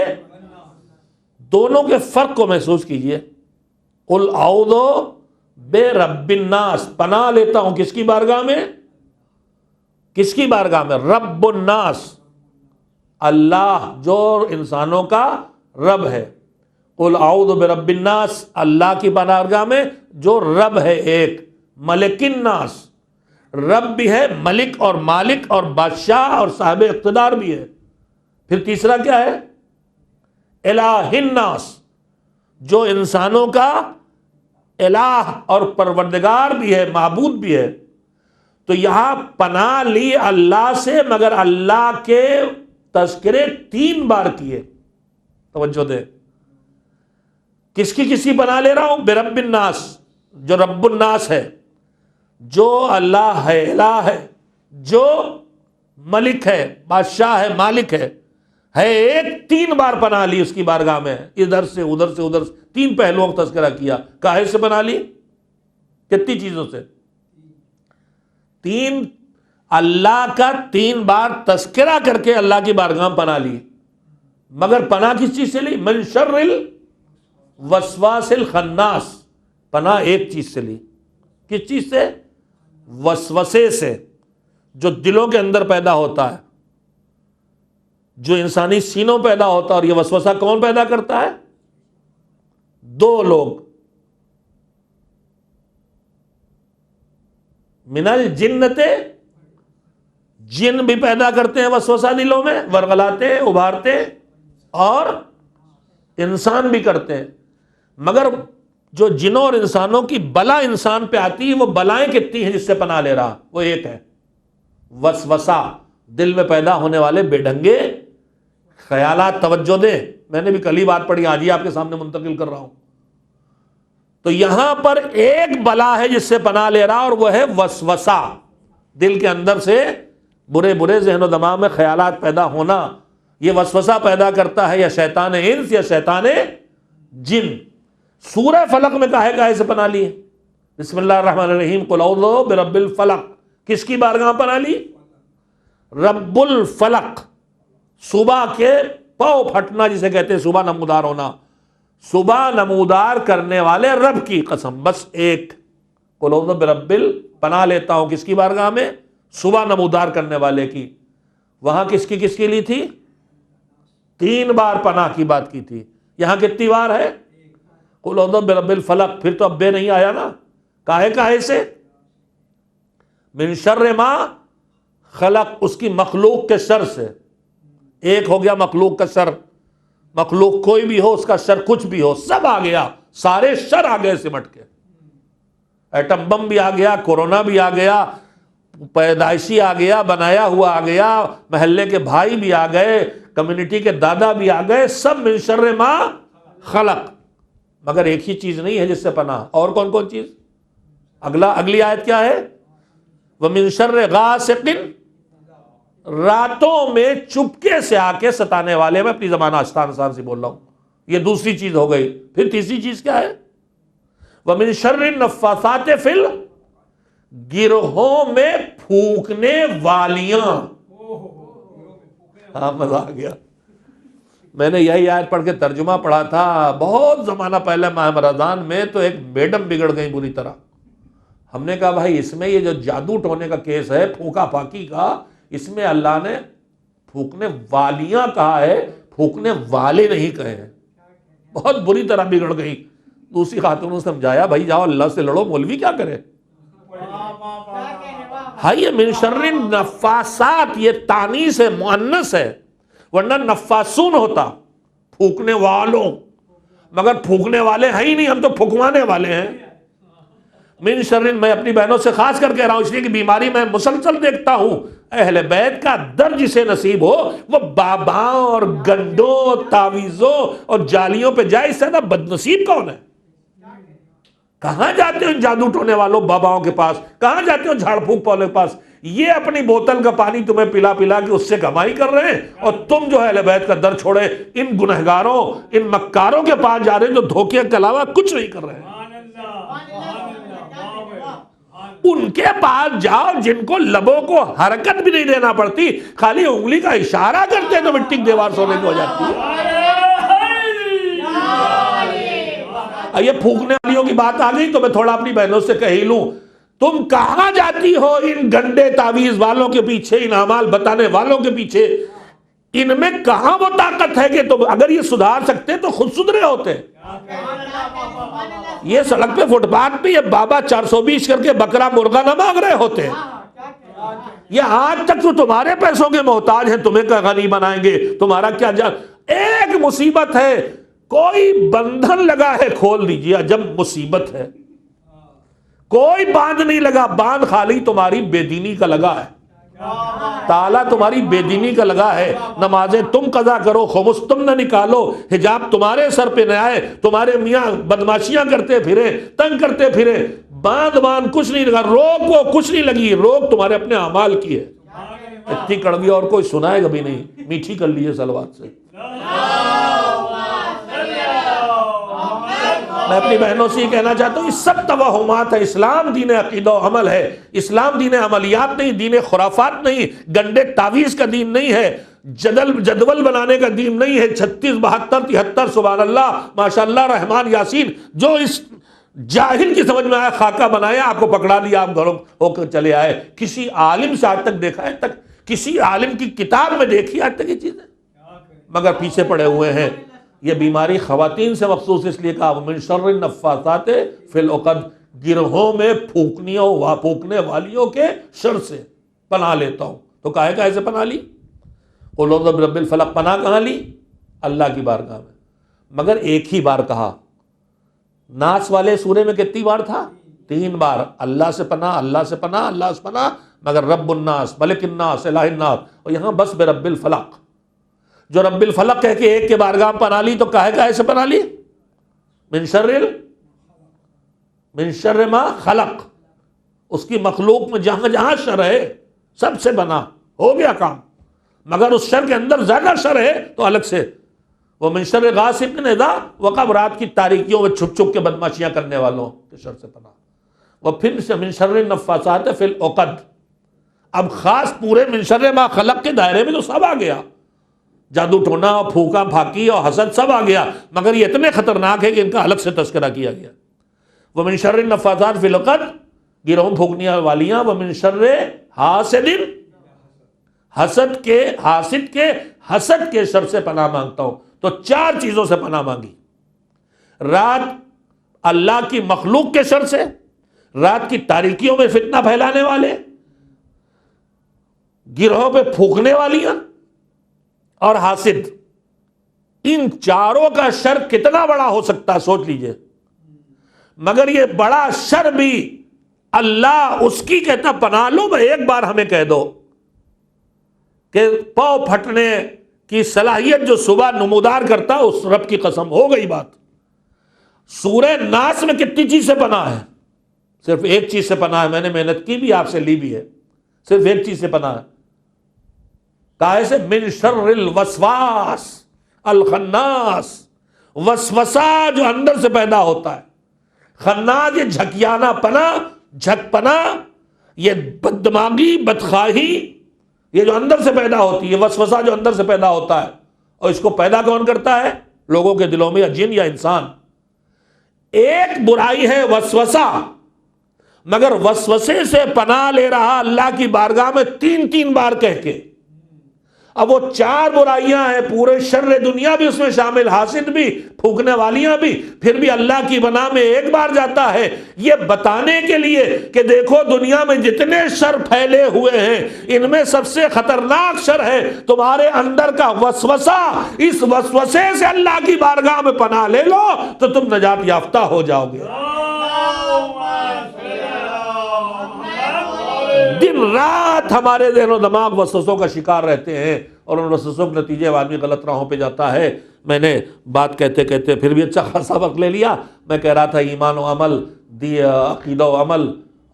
دونوں کے فرق کو محسوس کیجئے. قل اعوذ برب الناس، پناہ لیتا ہوں کس کی بارگاہ میں؟ کس کی بارگاہ میں؟ رب الناس، اللہ جو انسانوں کا رب ہے. قل اعوذ برب الناس، اللہ کی بارگاہ میں جو رب ہے ایک. ملک الناس، رب بھی ہے، ملک اور مالک اور بادشاہ اور صاحب اقتدار بھی ہے. پھر تیسرا کیا ہے؟ الہ الناس، جو انسانوں کا الہ اور پروردگار بھی ہے، معبود بھی ہے. تو یہاں پناہ لی اللہ سے، مگر اللہ کے تذکرے 3 بار کیے. توجہ دے. کس کی پناہ لے رہا ہوں؟ برب الناس، جو رب الناس ہے، جو اللہ ہے، الہ ہے، جو ملک ہے، بادشاہ ہے، مالک ہے ایک. 3 بار پناہ لی اس کی بارگاہ میں، ادھر سے ادھر سے ادھر سے. 3 پہلوؤں کا تذکرہ کیا. کاہے سے پناہ لی؟ کتنی چیزوں سے؟ 3. اللہ کا 3 بار تذکرہ کر کے اللہ کی بارگاہ میں پناہ لی. مگر پناہ کس چیز سے لی؟ من شر الوسواس الخناس. پناہ ایک چیز سے لی. کس چیز سے؟ وسوسے سے، جو دلوں کے اندر پیدا ہوتا ہے، جو انسانی سینوں پیدا ہوتا ہے. اور یہ وسوسہ کون پیدا کرتا ہے؟ 2 لوگ. من الجنت، جن بھی پیدا کرتے ہیں وسوسہ دلوں میں، ورغلاتے، ابھارتے، اور انسان بھی کرتے ہیں. مگر جو جنوں اور انسانوں کی بلا انسان پہ آتی ہے، وہ بلائیں کتنی ہیں جس سے پناہ لے رہا؟ وہ ایک ہے وسوسہ، دل میں پیدا ہونے والے بے ڈھنگے خیالات. توجہ دیں، میں نے بھی کل ہی بات پڑھی، آج ہی آپ کے سامنے منتقل کر رہا ہوں. تو یہاں پر ایک بلا ہے جس سے پناہ لے رہا، اور وہ ہے وسوسہ. دل کے اندر سے برے برے ذہن و دماغ میں خیالات پیدا ہونا. یہ وسوسہ پیدا کرتا ہے یا شیطان انس یا شیطان جن. سورہ فلق میں کاہے سے پناہ لی؟ بسم اللہ الرحمن الرحیم. قل اعوذ برب الفلق. کس کی بارگاہ پناہ لی؟ رب الفلق. صبح کے پاؤ پھٹنا جسے کہتے ہیں، صبح نمودار ہونا. صبح نمودار کرنے والے رب کی قسم، بس ایک. قل اعوذ برب پناہ لیتا ہوں کس کی بارگاہ میں؟ صبح نمودار کرنے والے کی. وہاں کس کی لی تھی؟ 3 بار پناہ کی بات کی تھی. یہاں کتنی بار ہے؟ قل اعوذ برب الفلق. پھر تو اب بے نہیں آیا نا. کاہے سے؟ من شر ما خلق، اس کی مخلوق کے شر سے. ایک ہو گیا مخلوق کا شر. مخلوق کوئی بھی ہو، اس کا شر کچھ بھی ہو، سب آ گیا. سارے شر آ گئے سمٹ کے. ایٹم بم بھی آ گیا، کورونا بھی آ گیا، پیدائشی آ گیا، بنایا ہوا آ گیا، محلے کے بھائی بھی آ گئے، کمیونٹی کے دادا بھی آ گئے. سب من شر ما خلق. مگر ایک ہی چیز نہیں ہے جس سے پناہ. اور کون چیز؟ اگلی آیت کیا ہے؟ وَمِن شَرِّ غَاسِقٍ، راتوں میں چپکے سے آ کے ستانے والے. میں اپنی زبان آسان سے بول رہا ہوں. یہ دوسری چیز ہو گئی. پھر تیسری چیز کیا ہے؟ وَمِن شَرِّ النَّفَّاثَاتِ فِی گروہوں میں پھونکنے والیاں. ہاں مزہ آ گیا. میں نے یہی آیت پڑھ کے ترجمہ پڑھا تھا بہت زمانہ پہلے ماہ رمضان میں. تو ایک میڈم بگڑ گئی بری طرح. ہم نے کہا بھائی اس میں یہ جو جادو ٹونے کا کیس ہے، پھونکا پھاکی کا، اس میں اللہ نے پھونکنے والیاں کہا ہے، پھونکنے والے نہیں کہے ہیں. بہت بری طرح بگڑ گئی. دوسری خاتون نے سمجھایا بھائی جاؤ اللہ سے لڑو، مولوی کیا کرے. ہائی یہ من شر النفاسات، یہ تانیث ہے، مؤنث ہے، ورنہ نفاسون ہوتا پھونکنے والوں. مگر پھونکنے والے ہیں ہی نہیں، ہم تو پھکوانے والے ہیں. من شر، میں اپنی بہنوں سے خاص کر کہہ رہا ہوں اس لیے کہ بیماری میں مسلسل دیکھتا ہوں. اہل بیت کا در جسے نصیب ہو وہ باباؤں اور گنڈوں، تعویذوں اور جالیوں پہ جائے. اس سے زیادہ بد نصیب کون ہے؟ کہاں جاتے ہو ان جادو ٹونے والوں باباؤں کے پاس؟ کہاں جاتے ہو جھاڑ پھونک والوں کے پاس؟ یہ اپنی بوتل کا پانی تمہیں پلا پلا کے اس سے کمائی کر رہے ہیں، اور تم جو ہے اہل بیت کا در چھوڑے ان گنہگاروں، ان مکاروں کے پاس جا رہے ہیں جو دھوکے کے علاوہ کچھ نہیں کر رہے ہیں۔ ان کے پاس جاؤ جن کو لبوں کو حرکت بھی نہیں دینا پڑتی، خالی انگلی کا اشارہ کرتے ہیں تو مٹی کی دیوار سونے کی ہو جاتی ہے۔ یہ پھونکنے والیوں کی بات آ گئی تو میں تھوڑا اپنی بہنوں سے کہہ لوں، تم کہاں جاتی ہو ان گنڈے تعویذ والوں کے پیچھے، ان اعمال بتانے والوں کے پیچھے؟ ان میں کہاں وہ طاقت ہے کہ تم اگر یہ سدھار سکتے تو خود سدھرے ہوتے۔ یہ سڑک پہ فٹ پاتھ پہ یہ بابا 420 کر کے بکرا مرغا نہ مانگ رہے ہوتے، یہ آج تک تو تمہارے پیسوں کے محتاج ہیں، تمہیں کیا غنی بنائیں گے، تمہارا کیا جان۔ ایک مصیبت ہے، کوئی بندھن لگا ہے کھول دیجیے جب مصیبت ہے، کوئی باندھ نہیں لگا، باندھ خالی تمہاری بے دینی کا لگا ہے، تالا تمہاری بے دینی کا لگا ہے۔ نمازیں تم قضا کرو، خمس تم نہ نکالو، حجاب تمہارے سر پہ نہ آئے، تمہارے میاں بدماشیاں کرتے پھرے، تنگ کرتے پھرے، باندھ کچھ نہیں لگا، روک وہ کچھ نہیں لگی، روک تمہارے اپنے اعمال کی ہے۔ اتنی کڑوی اور کوئی سنائے کبھی نہیں، میٹھی کر لیجیے صلوات سے۔ میں اپنی بہنوں سے یہ کہنا چاہتا ہوں، یہ سب توہمات ہے۔ اسلام دین عقیدہ و عمل ہے، اسلام دین عملیات نہیں، دین خرافات نہیں، گنڈے تعویذ کا دین نہیں ہے، جدول بنانے کا دین نہیں ہے۔ 36 72 73 سبحان اللہ ماشاءاللہ رحمان یاسین، جو اس جاہل کی سمجھ میں آیا خاکہ بنایا، آپ کو پکڑا لیا، آپ گھروں ہو کر چلے آئے۔ کسی عالم سے آج تک دیکھا ہے تک، کسی عالم کی کتاب میں دیکھی آج تک یہ چیزیں؟ مگر پیچھے پڑے ہوئے ہیں۔ یہ بیماری خواتین سے مخصوص اس لیے کہا من شر النفاثات فی العقد، گرہوں میں پھونکنے والیوں کے شر سے پناہ لیتا ہوں۔ تو کہے سے پناہ لی؟ قل اعوذ برب الفلق، پناہ کہاں لی؟ اللہ کی بارگاہ میں۔ مگر ایک ہی بار کہا۔ ناس والے سورے میں کتنی بار تھا؟ 3 بار۔ اللہ سے پناہ، اللہ سے پناہ، اللہ سے پناہ، مگر رب الناس، ملک الناس، الہ الناس، اور یہاں بس برب الفلق۔ جو رب الفلق کہہ کے ایک کے بارگاہ پناہ لی تو کہے سے پناہ لی؟ من شر ما خلق، اس کی مخلوق میں جہاں جہاں شر ہے سب سے بنا ہو گیا کام۔ مگر اس شر کے اندر زیادہ شر ہے تو الگ سے، وہ من شر غاسق اذا وقب، رات کی تاریکیوں میں چھپ چھپ کے بدماشیاں کرنے والوں کے شر سے پناہ۔ وہ پھر سے من شر النفاثات فی العقد، اب خاص پورے من شر ما خلق کے دائرے میں تو سب آ گیا، جادو ٹونا اور پھونکا پھاکی اور حسد سب آ گیا، مگر یہ اتنے خطرناک ہے کہ ان کا الگ سے تذکرہ کیا گیا۔ وَمِن شَرِّ النَّفَّاثَاتِ فِي الْعُقَدِ، گرہوں پھونکنے والیاں، وَمِن شَرِّ حاسد، حاسد کے شر سے پناہ مانگتا ہوں۔ تو 4 چیزوں سے پناہ مانگی، رات اللہ کی مخلوق کے شر سے، رات کی تاریکیوں میں فتنہ پھیلانے والے، گرہوں پہ پھونکنے والیاں اور حاسد۔ ان چاروں کا شر کتنا بڑا ہو سکتا ہے سوچ لیجئے۔ مگر یہ بڑا شر بھی اللہ اس کی کہتا پناہ لو، میں ایک بار ہمیں کہہ دو کہ پاؤں پھٹنے کی صلاحیت جو صبح نمودار کرتا اس رب کی قسم ہو گئی بات۔ سورہ ناس میں کتنی چیز سے پناہ ہے؟ صرف ایک چیز سے پناہ ہے، میں نے محنت کی بھی، آپ سے لی بھی ہے، صرف ایک چیز سے پناہ ہے۔ کہا سے من شر الوسواس الخناس، وسوسہ جو اندر سے پیدا ہوتا ہے، خناس یہ جھکیانا پنا، جھک پنا، یہ بددماغی بدخواہی، یہ جو اندر سے پیدا ہوتی ہے، وسوسہ جو اندر سے پیدا ہوتا ہے، اور اس کو پیدا کون کرتا ہے؟ لوگوں کے دلوں میں، یا جن یا انسان۔ ایک برائی ہے وسوسہ، مگر وسوسے سے پناہ لے رہا اللہ کی بارگاہ میں 3 بار کہہ کے۔ اب وہ 4 برائیاں ہیں، پورے شر دنیا بھی اس میں شامل، حاسد بھی، پھونکنے والیاں بھی، پھر بھی اللہ کی بنا میں ایک بار جاتا ہے، یہ بتانے کے لیے کہ دیکھو دنیا میں جتنے شر پھیلے ہوئے ہیں ان میں سب سے خطرناک شر ہے تمہارے اندر کا وسوسہ۔ اس وسوسے سے اللہ کی بارگاہ میں پناہ لے لو تو تم نجات یافتہ ہو جاؤ گے۔ دن رات ہمارے ذہن و دماغ وسوسوں کا شکار رہتے ہیں، اور ان وسوسوں کے نتیجے میں آدمی غلط راہوں پہ جاتا ہے۔ میں نے بات کہتے کہتے پھر بھی اچھا خاصا وقت لے لیا۔ میں کہہ رہا تھا ایمان و عمل، عقیدہ و عمل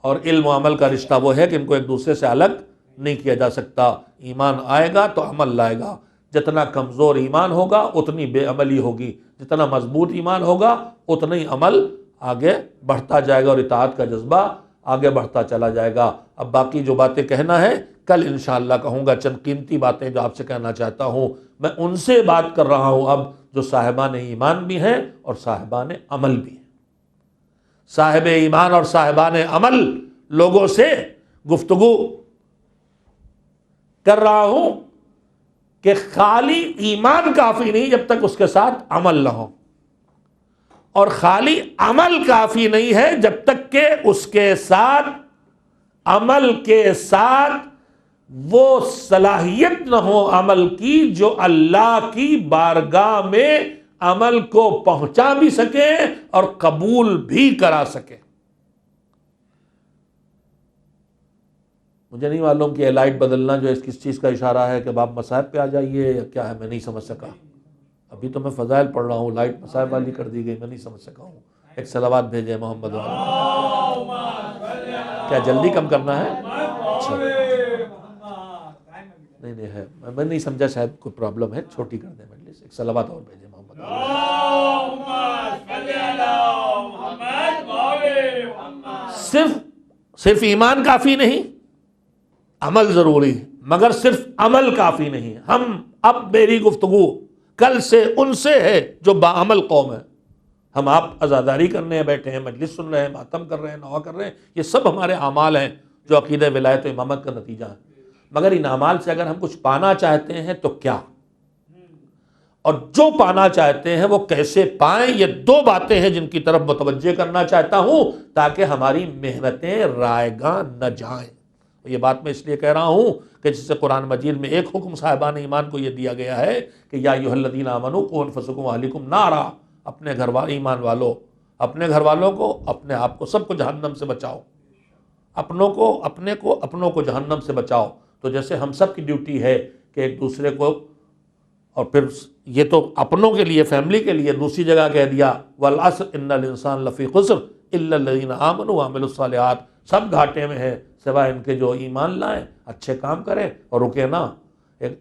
اور علم و عمل کا رشتہ وہ ہے کہ ان کو ایک دوسرے سے الگ نہیں کیا جا سکتا۔ ایمان آئے گا تو عمل لائے گا، جتنا کمزور ایمان ہوگا اتنی بے عملی ہوگی، جتنا مضبوط ایمان ہوگا اتنا ہی عمل آگے بڑھتا جائے گا اور اطاعت کا جذبہ آگے بڑھتا چلا جائے گا۔ اب باقی جو باتیں کہنا ہے کل انشاءاللہ کہوں گا، چند قیمتی باتیں جو آپ سے کہنا چاہتا ہوں۔ میں ان سے بات کر رہا ہوں اب جو صاحبان ایمان بھی ہیں اور صاحبان عمل بھی ہیں۔ صاحب ایمان اور صاحبان عمل لوگوں سے گفتگو کر رہا ہوں کہ خالی ایمان کافی نہیں جب تک اس کے ساتھ عمل نہ ہو، اور خالی عمل کافی نہیں ہے جب تک کہ اس کے ساتھ عمل کے ساتھ وہ صلاحیت نہ ہو عمل کی جو اللہ کی بارگاہ میں عمل کو پہنچا بھی سکے اور قبول بھی کرا سکے۔ مجھے نہیں معلوم کہ یہ لائٹ بدلنا جو اس کس چیز کا اشارہ ہے، کہ آپ مصائب پہ آ جائیے یا کیا ہے، میں نہیں سمجھ سکا۔ ابھی تو میں فضائل پڑھ رہا ہوں، لائٹ مصائب والی کر دی گئی، میں نہیں سمجھ سکا ہوں۔ ایک صلوات بھیجے محمد والا۔ کیا جلدی کم کرنا ہے؟ اچھا نہیں ہے، میں نہیں سمجھا، شاید کوئی پرابلم ہے، چھوٹی کر دیں مجلس۔ ایک صلوات اور بھیجے محمد والا۔ صرف ایمان کافی نہیں، عمل ضروری، مگر صرف عمل کافی نہیں۔ ہم اب میری گفتگو کل سے ان سے ہے جو باعمل قوم ہے۔ ہم آپ عزاداری کرنے بیٹھے ہیں، مجلس سن رہے ہیں، ماتم کر رہے ہیں، نوا کر رہے ہیں، یہ سب ہمارے اعمال ہیں جو عقیدہ ولایت و امامت کا نتیجہ ہے۔ مگر ان اعمال سے اگر ہم کچھ پانا چاہتے ہیں تو کیا، اور جو پانا چاہتے ہیں وہ کیسے پائیں، یہ دو باتیں ہیں جن کی طرف متوجہ کرنا چاہتا ہوں تاکہ ہماری محنتیں رائیگاں نہ جائیں۔ یہ بات میں اس لیے کہہ رہا ہوں کہ جس سے قرآن مجید میں ایک حکم صاحبان ایمان کو یہ دیا گیا ہے کہ یا ایھا الذین آمنوا قوا انفسکم واہلیکم نارا، اپنے گھر والے ایمان والوں، اپنے گھر والوں کو، اپنے آپ کو، سب کو جہنم سے بچاؤ، اپنوں کو، اپنوں کو جہنم سے بچاؤ۔ تو جیسے ہم سب کی ڈیوٹی ہے کہ ایک دوسرے کو، اور پھر یہ تو اپنوں کے لیے، فیملی کے لیے، دوسری جگہ کہہ دیا والعصر ان الانسان لفی خسر الا الذین آمنوا وعملوا الصالحات، سب گھاٹے میں ہے سوائے ان کے جو ایمان لائیں، اچھے کام کریں اور رکے نہ،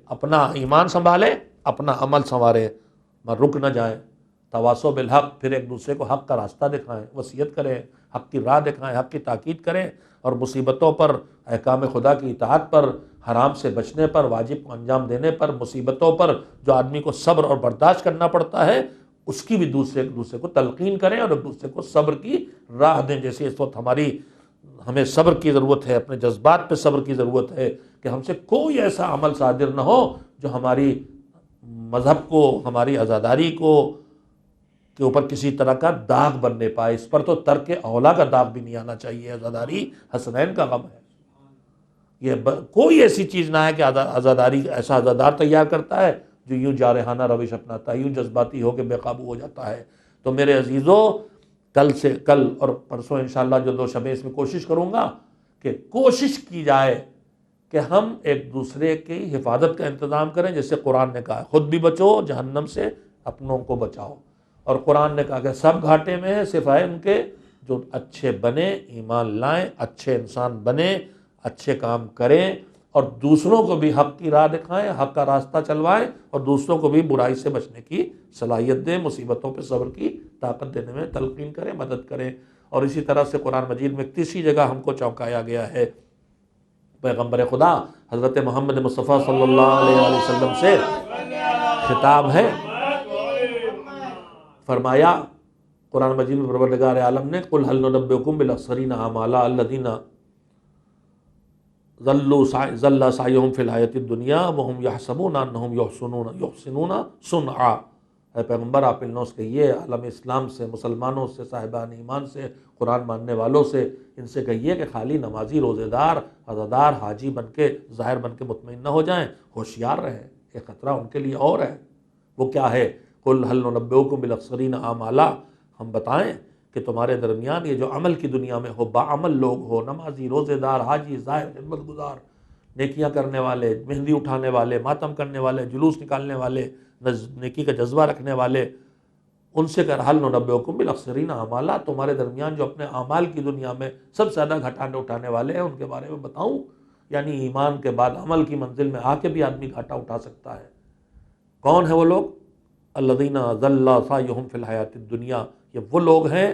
اپنا ایمان سنبھالے، اپنا عمل سنوارے، رک نہ جائیں۔ تواصوا بالحق، پھر ایک دوسرے کو حق کا راستہ دکھائیں، وصیت کریں، حق کی راہ دکھائیں، حق کی تاکید کریں، اور مصیبتوں پر، احکام خدا کی اطاعت پر، حرام سے بچنے پر، واجب کو انجام دینے پر، مصیبتوں پر جو آدمی کو صبر اور برداشت کرنا پڑتا ہے، اس کی بھی ایک دوسرے کو تلقین کریں اور ایک دوسرے کو صبر کی راہ دیں۔ جیسے اس وقت ہمیں صبر کی ضرورت ہے، اپنے جذبات پہ صبر کی ضرورت ہے کہ ہم سے کوئی ایسا عمل صادر نہ ہو جو ہماری مذہب کو، ہماری عزاداری کو کے اوپر کسی طرح کا داغ بننے پائے۔ اس پر تو ترک اولا کا داغ بھی نہیں آنا چاہیے، عزاداری حسنین کا غم ہے۔ یہ کوئی ایسی چیز نہ ہے کہ عزاداری ایسا عزادار تیار کرتا ہے جو یوں جارحانہ روش اپناتا ہے، یوں جذباتی ہو کے بے قابو ہو جاتا ہے۔ تو میرے عزیزو، کل اور پرسوں انشاءاللہ جو 2 شبیں اس میں کوشش کروں گا کہ کوشش کی جائے کہ ہم ایک دوسرے کی حفاظت کا انتظام کریں، جیسے قرآن نے کہا خود بھی بچو جہنم سے، اپنوں کو بچاؤ۔ اور قرآن نے کہا کہ سب گھاٹے میں ہیں سوائے ان کے جو اچھے بنے، ایمان لائیں، اچھے انسان بنیں، اچھے کام کریں، اور دوسروں کو بھی حق کی راہ دکھائیں، حق کا راستہ چلوائیں، اور دوسروں کو بھی برائی سے بچنے کی صلاحیت دیں، مصیبتوں پہ صبر کی طاقت دینے میں تلقین کریں، مدد کریں۔ اور اسی طرح سے قرآن مجید میں تیسری جگہ ہم کو چونکایا گیا ہے، پیغمبر خدا حضرت محمد مصطفیٰ صلی اللہ علیہ وسلم سے خطاب ہے۔ فرمایا قرآن مجید میں پروردگار عالم نے قل هل ننبئکم بالاخسرین اعمالا الذین ضل سعیهم فی الحیاۃ الدنیا وهم یحسبون انہم یحسنون صنعا۔ اے پیغمبر آپ ان لوگوں سے کہیے، عالم اسلام سے، مسلمانوں سے، صاحبان ایمان سے، قرآن ماننے والوں سے، ان سے کہیے کہ خالی نمازی، روزے دار، عزادار، حاجی بن کے، ظاہر بن کے مطمئن نہ ہو جائیں، ہوشیار رہیں۔ ایک خطرہ ان کے لیے اور ہے، وہ کیا ہے؟ قل هل ننبئکم بالاخسرین اعمالا، ہم بتائیں کہ تمہارے درمیان یہ جو عمل کی دنیا میں ہو، باعمل لوگ ہو، نمازی، روزے دار، حاجی، ظاہر، خدمت گزار، نیکیاں کرنے والے، مہندی اٹھانے والے، ماتم کرنے والے، جلوس نکالنے والے، نیکی کا جذبہ رکھنے والے، ان سے کہا حل ننبئکم بالاخسرین اعمالا، تمہارے درمیان جو اپنے اعمال کی دنیا میں سب سے زیادہ گھاٹا اٹھانے والے ہیں ان کے بارے میں بتاؤں؟ یعنی ایمان کے بعد عمل کی منزل میں آ کے بھی آدمی گھاٹا اٹھا سکتا ہے۔ کون ہیں وہ لوگ؟ الذین ضل سعیہم فی الحیاۃ الدنیا، یہ وہ لوگ ہیں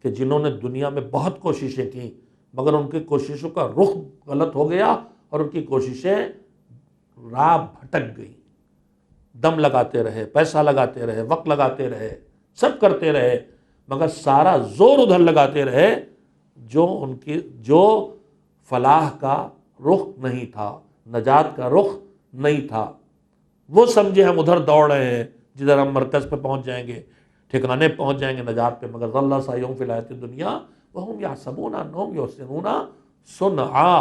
کہ جنہوں نے دنیا میں بہت کوششیں کی مگر ان کی کوششوں کا رخ غلط ہو گیا اور ان کی کوششیں راہ بھٹک گئی، دم لگاتے رہے، پیسہ لگاتے رہے، وقت لگاتے رہے، سب کرتے رہے مگر سارا زور ادھر لگاتے رہے جو فلاح کا رخ نہیں تھا، نجات کا رخ نہیں تھا۔ وہ سمجھے ہم ادھر دوڑ رہے ہیں جدھر ہم مرکز پہ پہنچ جائیں گے، ٹھکانے پہنچ جائیں گے نجات پہ، مگر ضل سعیہم فی الحیاۃ الدنیا وہم یحسبون انہم یحسنون صنعا،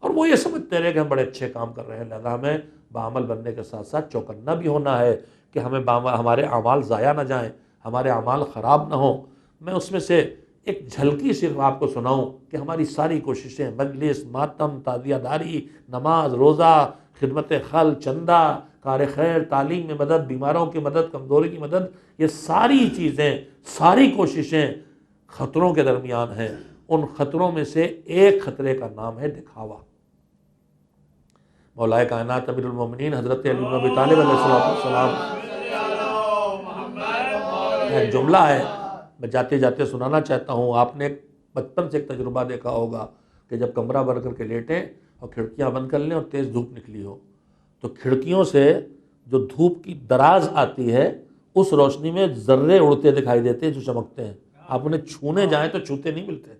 اور وہ یہ سمجھتے رہے کہ ہم بڑے اچھے کام کر رہے ہیں۔ لہذا ہمیں بعمل بننے کے ساتھ ساتھ چوکنا بھی ہونا ہے کہ ہمارے اعمال ضائع نہ جائیں، ہمارے اعمال خراب نہ ہوں۔ میں اس میں سے ایک جھلکی صرف آپ کو سناؤں کہ ہماری ساری کوششیں، مجلس، ماتم، تعزیہ داری، نماز، روزہ، خدمت خلق، چندہ، کار خیر، تعلیم میں مدد، بیماروں کی مدد، کمزوری کی مدد، یہ ساری چیزیں، ساری کوششیں خطروں کے درمیان ہیں۔ ان خطروں میں سے ایک خطرے کا نام ہے دکھاوا۔ مولا کائنات امیر المومنین حضرت علی بن ابی طالب علیہ السلام ایک جملہ ہے، میں جاتے جاتے سنانا چاہتا ہوں۔ آپ نے بچپن سے ایک تجربہ دیکھا ہوگا کہ جب کمرہ بند کر کے لیٹیں اور کھڑکیاں بند کر لیں اور تیز دھوپ نکلی ہو تو کھڑکیوں سے جو دھوپ کی دراز آتی ہے اس روشنی میں ذرے اڑتے دکھائی دیتے ہیں جو چمکتے ہیں۔ آپ انہیں چھونے جائیں تو چھوتے نہیں ملتے،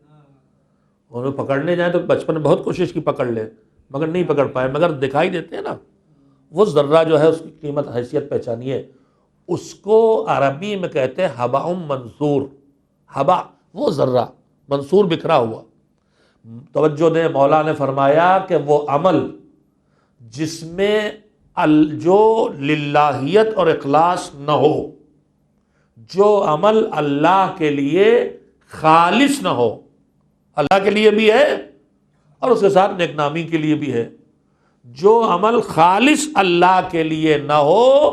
انہیں پکڑنے جائیں تو بچپن میں بہت کوشش کی پکڑ لیں مگر نہیں پکڑ پائے، مگر دکھائی دیتے ہیں نا۔ وہ ذرہ جو ہے اس کی قیمت حیثیت پہچانیے، اس کو عربی میں کہتے ہیں ہباء منثور۔ ہبا وہ ذرہ، منثور بکھرا ہوا۔ توجہ دیں، مولا نے فرمایا کہ وہ عمل جس میں جو للہیت اور اخلاص نہ ہو، جو عمل اللہ کے لیے خالص نہ ہو، اللہ کے لیے بھی ہے اور اس کے ساتھ نیک نامی کے لیے بھی ہے، جو عمل خالص اللہ کے لیے نہ ہو،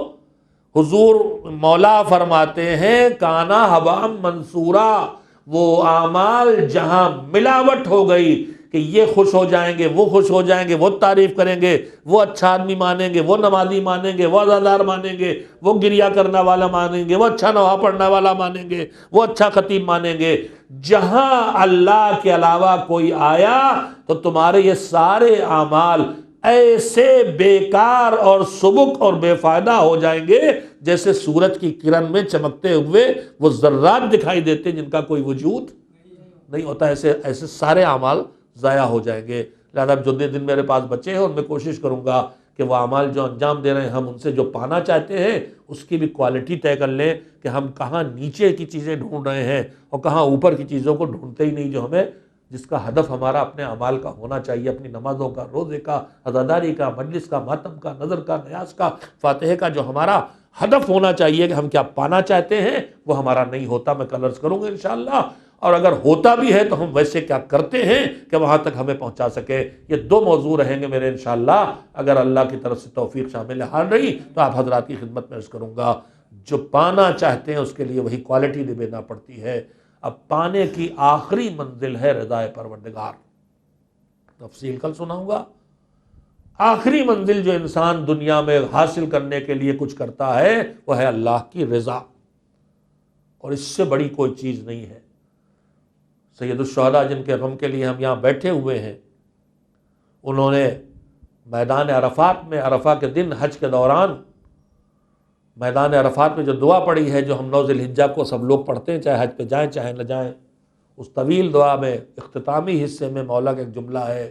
حضور مولا فرماتے ہیں کانا ہباء منثورا، وہ اعمال جہاں ملاوٹ ہو گئی کہ یہ خوش ہو جائیں گے، وہ خوش ہو جائیں گے، وہ تعریف کریں گے، وہ اچھا آدمی مانیں گے، وہ نمازی مانیں گے، وہ عزادار مانیں گے، وہ گریہ کرنا والا مانیں گے، وہ اچھا نوحہ پڑھنے والا مانیں گے، وہ اچھا خطیب مانیں گے۔ جہاں اللہ کے علاوہ کوئی آیا تو تمہارے یہ سارے اعمال ایسے بیکار اور سبک اور بے فائدہ ہو جائیں گے جیسے سورج کی کرن میں چمکتے ہوئے وہ ذرات دکھائی دیتے ہیں جن کا کوئی وجود نہیں ہوتا۔ ایسے سارے اعمال ضائع ہو جائیں گے۔ لہذا جو دن میرے پاس بچے ہیں ان میں کوشش کروں گا کہ وہ اعمال جو انجام دے رہے ہیں ہم ان سے جو پانا چاہتے ہیں اس کی بھی کوالٹی طے کر لیں کہ ہم کہاں نیچے کی چیزیں ڈھونڈ رہے ہیں اور کہاں اوپر کی چیزوں کو ڈھونڈتے ہی نہیں، جو ہمیں جس کا ہدف ہمارا اپنے اعمال کا ہونا چاہیے، اپنی نمازوں کا، روزے کا، عزاداری کا، مجلس کا، ماتم کا، نظر کا، نیاز کا، فاتحے کا، جو ہمارا ہدف ہونا چاہیے کہ ہم کیا پانا چاہتے ہیں وہ ہمارا نہیں ہوتا۔ میں کل عرض کروں گا انشاءاللہ، اور اگر ہوتا بھی ہے تو ہم ویسے کیا کرتے ہیں کہ وہاں تک ہمیں پہنچا سکے۔ یہ دو موضوع رہیں گے میرے انشاءاللہ، اگر اللہ کی طرف سے توفیق شامل حال رہی تو آپ حضرات کی خدمت میں عرض کروں گا۔ جو پانا چاہتے ہیں اس کے لیے وہی کوالٹی نبھانا پڑتی ہے۔ اب پانے کی آخری منزل ہے رضا پروردگار، تفصیل کل سناؤں گا۔ آخری منزل جو انسان دنیا میں حاصل کرنے کے لیے کچھ کرتا ہے وہ ہے اللہ کی رضا، اور اس سے بڑی کوئی چیز نہیں ہے۔ سید الشہداء جن کے غم کے لیے ہم یہاں بیٹھے ہوئے ہیں، انہوں نے میدان عرفات میں، عرفہ کے دن حج کے دوران میدان عرفات میں جو دعا پڑھی ہے، جو ہم 9 ذی الحجہ کو سب لوگ پڑھتے ہیں چاہے حج پہ جائیں چاہے نہ جائیں، اس طویل دعا میں اختتامی حصے میں مولا کا ایک جملہ ہے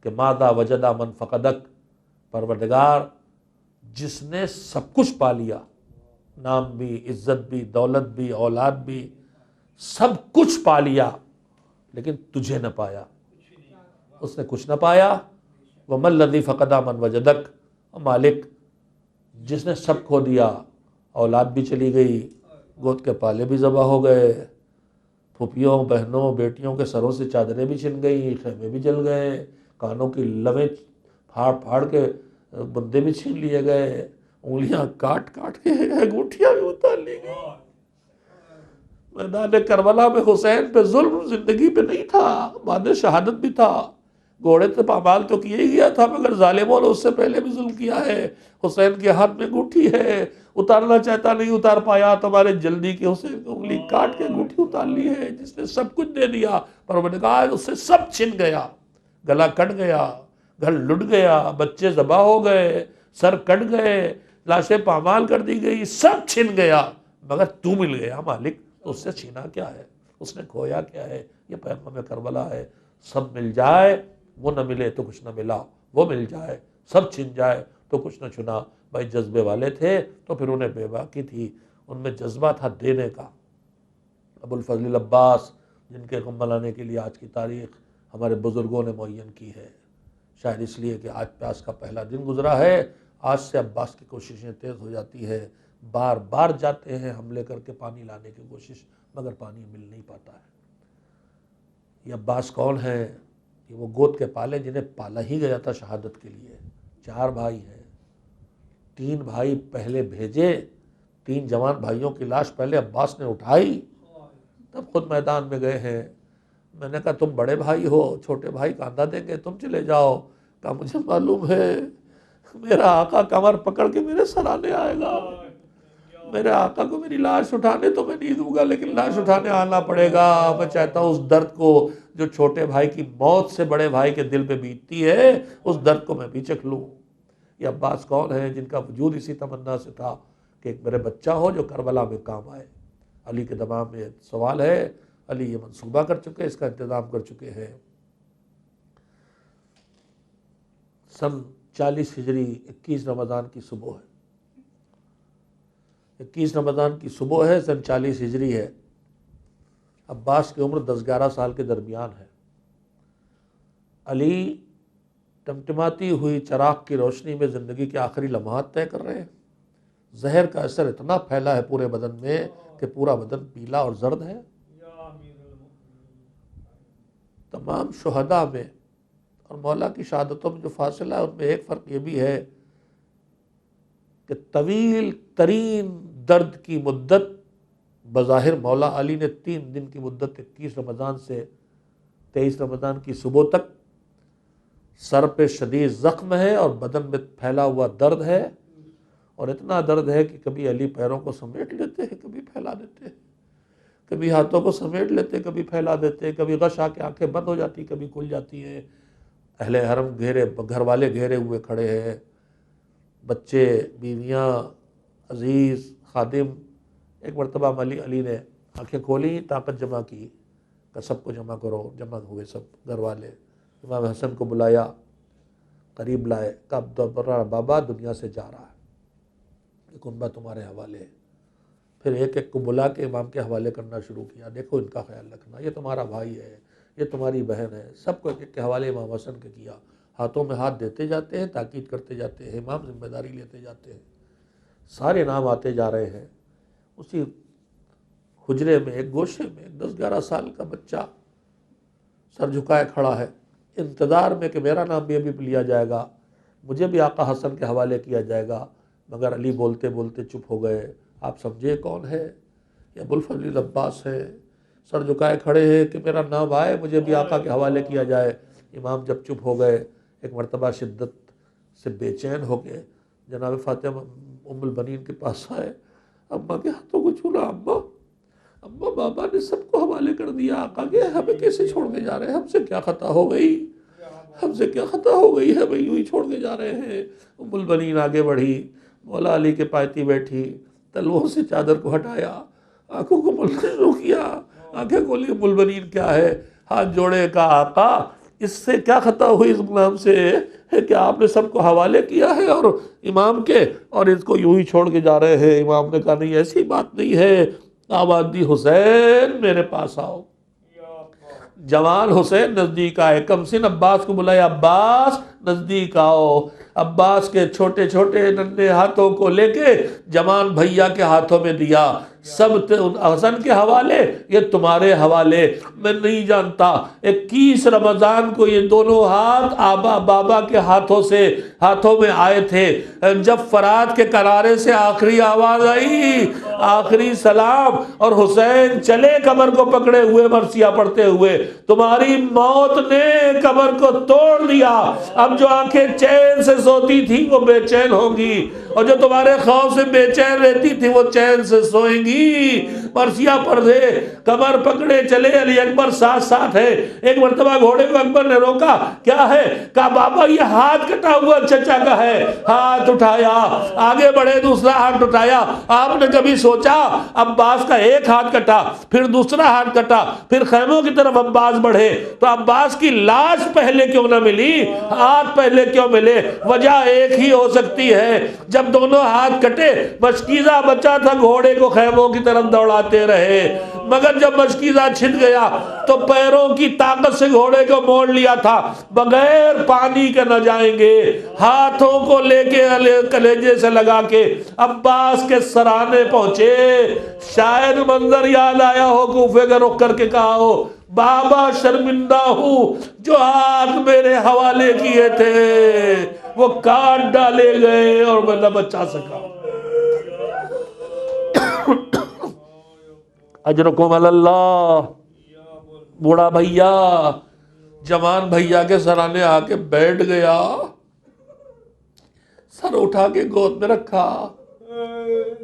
کہ ماذا وجد من فقدک، پروردگار جس نے سب کچھ پا لیا، نام بھی، عزت بھی، دولت بھی، اولاد بھی، سب کچھ پا لیا لیکن تجھے نہ پایا، اس نے کچھ نہ پایا۔ وَمَا الَّذِي فَقَدَ مَنْ وَجَدَكَ، مالک جس نے سب کھو دیا، اولاد بھی چلی گئی، گود کے پالے بھی ذبح ہو گئے، پھوپھیوں، بہنوں، بیٹیوں کے سروں سے چادریں بھی چھن گئی، خیمے بھی جل گئے، کانوں کی لویں پھاڑ پھاڑ کے بندے بھی چھین لیے گئے، انگلیاں کاٹ کاٹ کے انگوٹھیاں بھی اتار لی گئی۔ میدان کربلا میں حسین پہ ظلم زندگی پہ نہیں تھا، بعد شہادت بھی تھا، گھوڑے سے پامال تو کیا ہی گیا تھا، مگر ظالموں نے اس سے پہلے بھی ظلم کیا ہے۔ حسین کے ہاتھ میں انگوٹھی ہے، اتارنا چاہتا نہیں اتار پایا، تمہارے جلدی کے حسین کی انگلی کاٹ کے انگوٹھی اتار لی ہے، جس نے سب کچھ دے دیا، پر میں نے کہا اس سے سب چھن گیا، گلا کٹ گیا، گھر لٹ گیا، بچے ذبح ہو گئے، سر کٹ گئے، لاشیں پامال کر دی گئی، سب چھن گیا، مگر تو مل گیا مالک، تو اس سے چھینا کیا ہے، اس نے کھویا کیا ہے؟ یہ پیغام کربلا ہے۔ سب مل جائے وہ نہ ملے تو کچھ نہ ملا، وہ مل جائے سب چھن جائے تو کچھ نہ چھنا۔ بھائی جذبے والے تھے تو پھر انہیں بے باکی تھی، ان میں جذبہ تھا دینے کا۔ ابو الفضل عباس جن کے غم منانے کے لیے آج کی تاریخ ہمارے بزرگوں نے معین کی ہے، شاید اس لیے کہ آج پیاس کا پہلا دن گزرا ہے، آج سے عباس کی کوششیں تیز ہو جاتی ہے، بار بار جاتے ہیں حملے کر کے پانی لانے کی کوشش، مگر پانی مل نہیں پاتا ہے۔ یہ عباس کون ہے؟ یہ وہ گود کے پالے جنہیں پالا ہی گیا تھا شہادت کے لیے۔ 4 بھائی ہیں، 3 بھائی پہلے بھیجے، 3 جوان بھائیوں کی لاش پہلے عباس نے اٹھائی، تب خود میدان میں گئے ہیں۔ میں نے کہا تم بڑے بھائی ہو، چھوٹے بھائی کاندھا دیں گے، تم چلے جاؤ۔ کہا مجھے معلوم ہے میرا آقا کمر پکڑ کے میرے سرانے آئے گا، میرے آقا کو میری لاش اٹھانے تو میں نہیں دوں گا، لیکن لاش اٹھانے آنا پڑے گا۔ میں چاہتا ہوں اس درد کو جو چھوٹے بھائی کی موت سے بڑے بھائی کے دل پہ بیتتی ہے، اس درد کو میں بھی چکھ لوں۔ یہ عباس کون ہے جن کا وجود اسی تمنا سے تھا کہ ایک میرے بچہ ہو جو کربلا میں کام آئے۔ علی کے دماغ میں سوال ہے، علی یہ منصوبہ کر چکے، اس کا انتظام کر چکے ہیں۔ سن 40 ہجری 21 رمضان کی صبح ہے، 21 رمضان کی صبح ہے، سن 40 ہجری ہے۔ عباس کی عمر 10-11 سال کے درمیان ہے۔ علی ٹمٹماتی ہوئی چراغ کی روشنی میں زندگی کے آخری لمحات طے کر رہے ہیں۔ زہر کا اثر اتنا پھیلا ہے پورے بدن میں کہ پورا بدن پیلا اور زرد ہے۔ تمام شہداء میں اور مولا کی شہادتوں میں جو فاصلہ ہے ان میں ایک فرق یہ بھی ہے کہ طویل ترین درد کی مدت بظاہر مولا علی نے 3 دن کی مدت 21 رمضان سے 23 رمضان کی صبح تک سر پہ شدید زخم ہے اور بدن میں پھیلا ہوا درد ہے، اور اتنا درد ہے کہ کبھی علی پیروں کو سمیٹ لیتے ہیں، کبھی پھیلا دیتے ہیں، کبھی ہاتھوں کو سمیٹ لیتے، کبھی پھیلا دیتے، کبھی غش آ کے آنکھیں بند ہو جاتی، کبھی کھل جاتی ہیں۔ اہل حرم گھر والے گھیرے ہوئے کھڑے ہیں، بچے، بیویاں، عزیز، خادم۔ ایک مرتبہ علی نے آنکھیں کھولی، طاقت جمع کی کہ سب کو جمع کرو، جمع ہوئے سب گھر والے۔ امام حسن کو بلایا، قریب لائے، کہا بابا دنیا سے جا رہا ہے، یہ کنبہ تمہارے حوالے ہے۔ پھر ایک ایک کو بلا کے امام کے حوالے کرنا شروع کیا، دیکھو ان کا خیال رکھنا، یہ تمہارا بھائی ہے، یہ تمہاری بہن ہے۔ سب کو ایک ایک کے حوالے امام حسن کے کیا، ہاتھوں میں ہاتھ دیتے جاتے ہیں، تاکید کرتے جاتے ہیں، امام ذمہ داری لیتے جاتے ہیں۔ سارے نام آتے جا رہے ہیں۔ اسی حجرے میں ایک گوشے میں 10-11 سال کا بچہ سر جھکائے کھڑا ہے، انتظار میں کہ میرا نام بھی ابھی لیا جائے گا، مجھے بھی آقا حسن کے حوالے کیا جائے گا، مگر علی بولتے بولتے چپ ہو گئے۔ آپ سمجھے کون ہے؟ یہ ابو الفضل عباس ہے، سر جھکائے کھڑے ہیں کہ میرا نام آئے، مجھے بھی آقا کے حوالے کیا جائے۔ امام جب چپ ہو گئے، ایک مرتبہ شدت سے بے چین ہو کے جناب فاطمہ ام البنین کے پاس آئے، اماں کے ہاتھوں کو چھونا، اماں بابا نے سب کو حوالے کر دیا آقا کے، ہمیں کیسے چھوڑ کے جا رہے ہیں؟ ہم سے کیا خطا ہو گئی؟ ہم سے کیا خطا ہو گئی ہے بھئی، یوں ہی چھوڑ کے جا رہے ہیں؟ ام البنین آگے بڑھی، مولا علی کے پایتی بیٹھی، تلووں سے چادر کو ہٹایا، آنکھوں کو ملنا شروع کیا، آنکھیں کھولی۔ ام البنین کیا ہے؟ ہاتھ جوڑے کا آقا اس سے کیا خطا ہوئی اس غلام سے کہ آپ نے سب کو حوالے کیا ہے اور امام کے، اور اس کو یوں ہی چھوڑ کے جا رہے ہیں؟ امام نے کہا نہیں ایسی بات نہیں ہے، آواز دی حسین میرے پاس آؤ۔ جوان حسین نزدیک آئے، کم سن عباس کو بلایا، عباس نزدیک آؤ۔ عباس کے چھوٹے چھوٹے ننھے ہاتھوں کو لے کے جوان بھیا کے ہاتھوں میں دیا۔ سب حسن کے حوالے، یہ تمہارے حوالے، میں نہیں جانتا۔ 21 رمضان کو یہ دونوں ہاتھ آبا بابا کے ہاتھوں میں آئے تھے۔ جب فرات کے کنارے سے آخری آواز آئی، آخری سلام، اور حسین چلے قبر کو پکڑے ہوئے مرثیہ پڑھتے ہوئے، تمہاری موت نے قبر کو توڑ دیا۔ اب جو آنکھیں چین سے سوتی تھی وہ بے چین ہوں گی، اور جو تمہارے خوف سے بے چین رہتی تھی وہ چین سے سوئیں گی۔ مرثیہ پڑھ دے، قبر پکڑے چلے، علی اکبر ساتھ ساتھ ہے۔ ایک مرتبہ گھوڑے کو اکبر نے روکا، کیا ہے؟ کہا بابا یہ ہاتھ کٹا ہوا چچا کا ہے۔ ہاتھ اٹھایا، آگے بڑھے، دوسرا ہاتھ اٹھایا۔ آپ نے کبھی سوچا عباس کا ایک ہاتھ کٹا، پھر دوسرا ہاتھ کٹا، پھر خیموں کی طرف عباس بڑھے تو عباس کی لاش پہلے کیوں نہ ملی، ہاتھ پہلے کیوں ملے؟ وجہ ایک ہی ہو سکتی ہے، جب دونوں ہاتھ کٹے مشکیزہ بچہ تھا، گھوڑے کو خیموں کی طرف دوڑاتے رہے، مگر جب مشکیزہ چھن گیا تو پیروں کی طاقت سے گھوڑے کو موڑ لیا تھا، بغیر پانی کے نہ جائیں گے۔ ہاتھوں کو لے کے کلیجے سے لگا کے عباس کے سرانے پہنچے۔ شاید منظر یاد آیا ہو، کوفے کا رخ کر کے کہا ہو، بابا شرمندہ ہوں، جو ہاتھ میرے حوالے کیے تھے وہ کاٹ ڈالے گئے اور میں نہ بچا سکا۔ اجرکم اللہ۔ بوڑھا بھیا جوان بھیا کے سرانے آ کے بیٹھ گیا، سر اٹھا کے گود میں رکھا،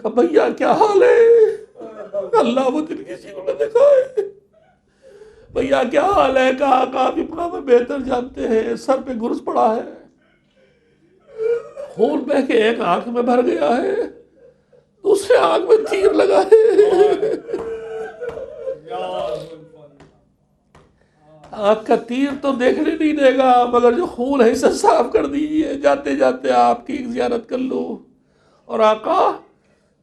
کہ بھیا کیا حال ہے؟ اللہ وہ دل کسی کو نہ دکھائے۔ بھیا کیا حال ہے؟ کہا آپ اتنا میں بہتر جانتے ہیں، سر پہ گرز پڑا ہے، خون بہ کے ایک آنکھ میں بھر گیا ہے، دوسرے آنکھ میں تیر لگا ہے۔ آنکھ کا تیر تو دیکھنے نہیں دے گا، مگر جو خون ہے اسے صاف کر دیجئے، جاتے جاتے آپ کی ایک زیارت کر لوں۔ اور آقا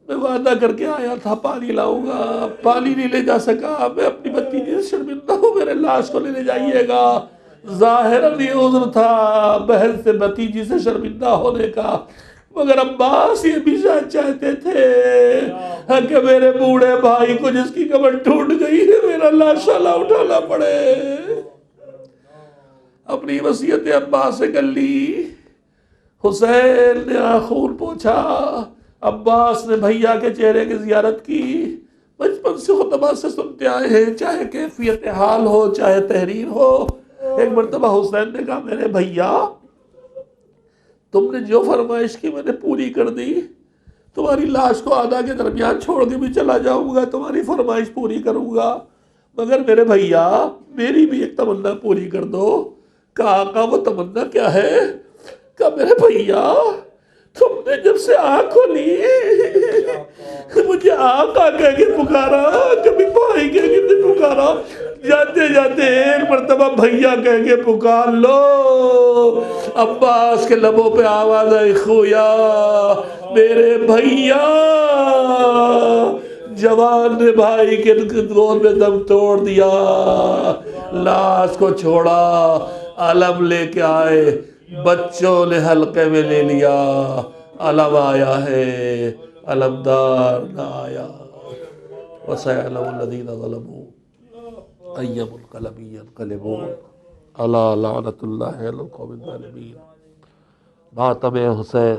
میں وعدہ کر کے آیا تھا پانی لاؤں گا، پانی نہیں لے جا سکا، میں اپنی بھتیجی سے شرمندہ ہوں، میرے لاش کو لے جائیے گا۔ ظاہراً یہ عذر تھا بہن سے بھتیجی سے شرمندہ ہونے کا، مگر عباس یہ بھی شاید چاہتے تھے کہ میرے بوڑھے بھائی کو جس کی کمر ٹوٹ گئی ہے میرا لاشا اٹھانا پڑے۔ اپنی وصیت عباس سے کر لی۔ حسین نے خون پوچھا، عباس نے بھیا کے چہرے کی زیارت کی۔ بچپن سے خطبہ سے سنتے آئے ہیں، چاہے کیفیت حال ہو چاہے تحریر ہو۔ ایک مرتبہ حسین نے کہا، میرے بھیا تم نے جو فرمائش کی میں نے پوری کر دی، تمہاری لاش کو آدھا کے درمیان چھوڑ کے بھی چلا جاؤں گا، تمہاری فرمائش پوری کروں گا، مگر میرے بھیا میری بھی ایک تمنا پوری کر دو۔ کہا آقا وہ تمنا کیا ہے؟ کہا میرے بھیا تم نے جب سے آنکھ کھولی مجھے آقا کہہ کے پکارا، کبھی بھائی کہہ کے نہیں پکارا، جاتے جاتے ایک مرتبہ بھیا کہہ کے پکار لو۔ عباس کے لبوں پہ آواز آئی، خویا میرے بھیا۔ جوان نے بھائی کے گود میں دم توڑ دیا، لاش کو چھوڑا، علم لے کے آئے، بچوں نے حلقے میں لے لیا، علم آیا ہے، علمدار نہ آیا۔ وَسَيَعْلَمُ الَّذِينَ ظَلَمُوا أَيَّ مُنقَلَبٍ يَنقَلِبُونَ أَلَا لَعْنَةُ اللَّهِ عَلَى الْقَوْمِ الظَّالِمِينَ۔ ماتم حسین۔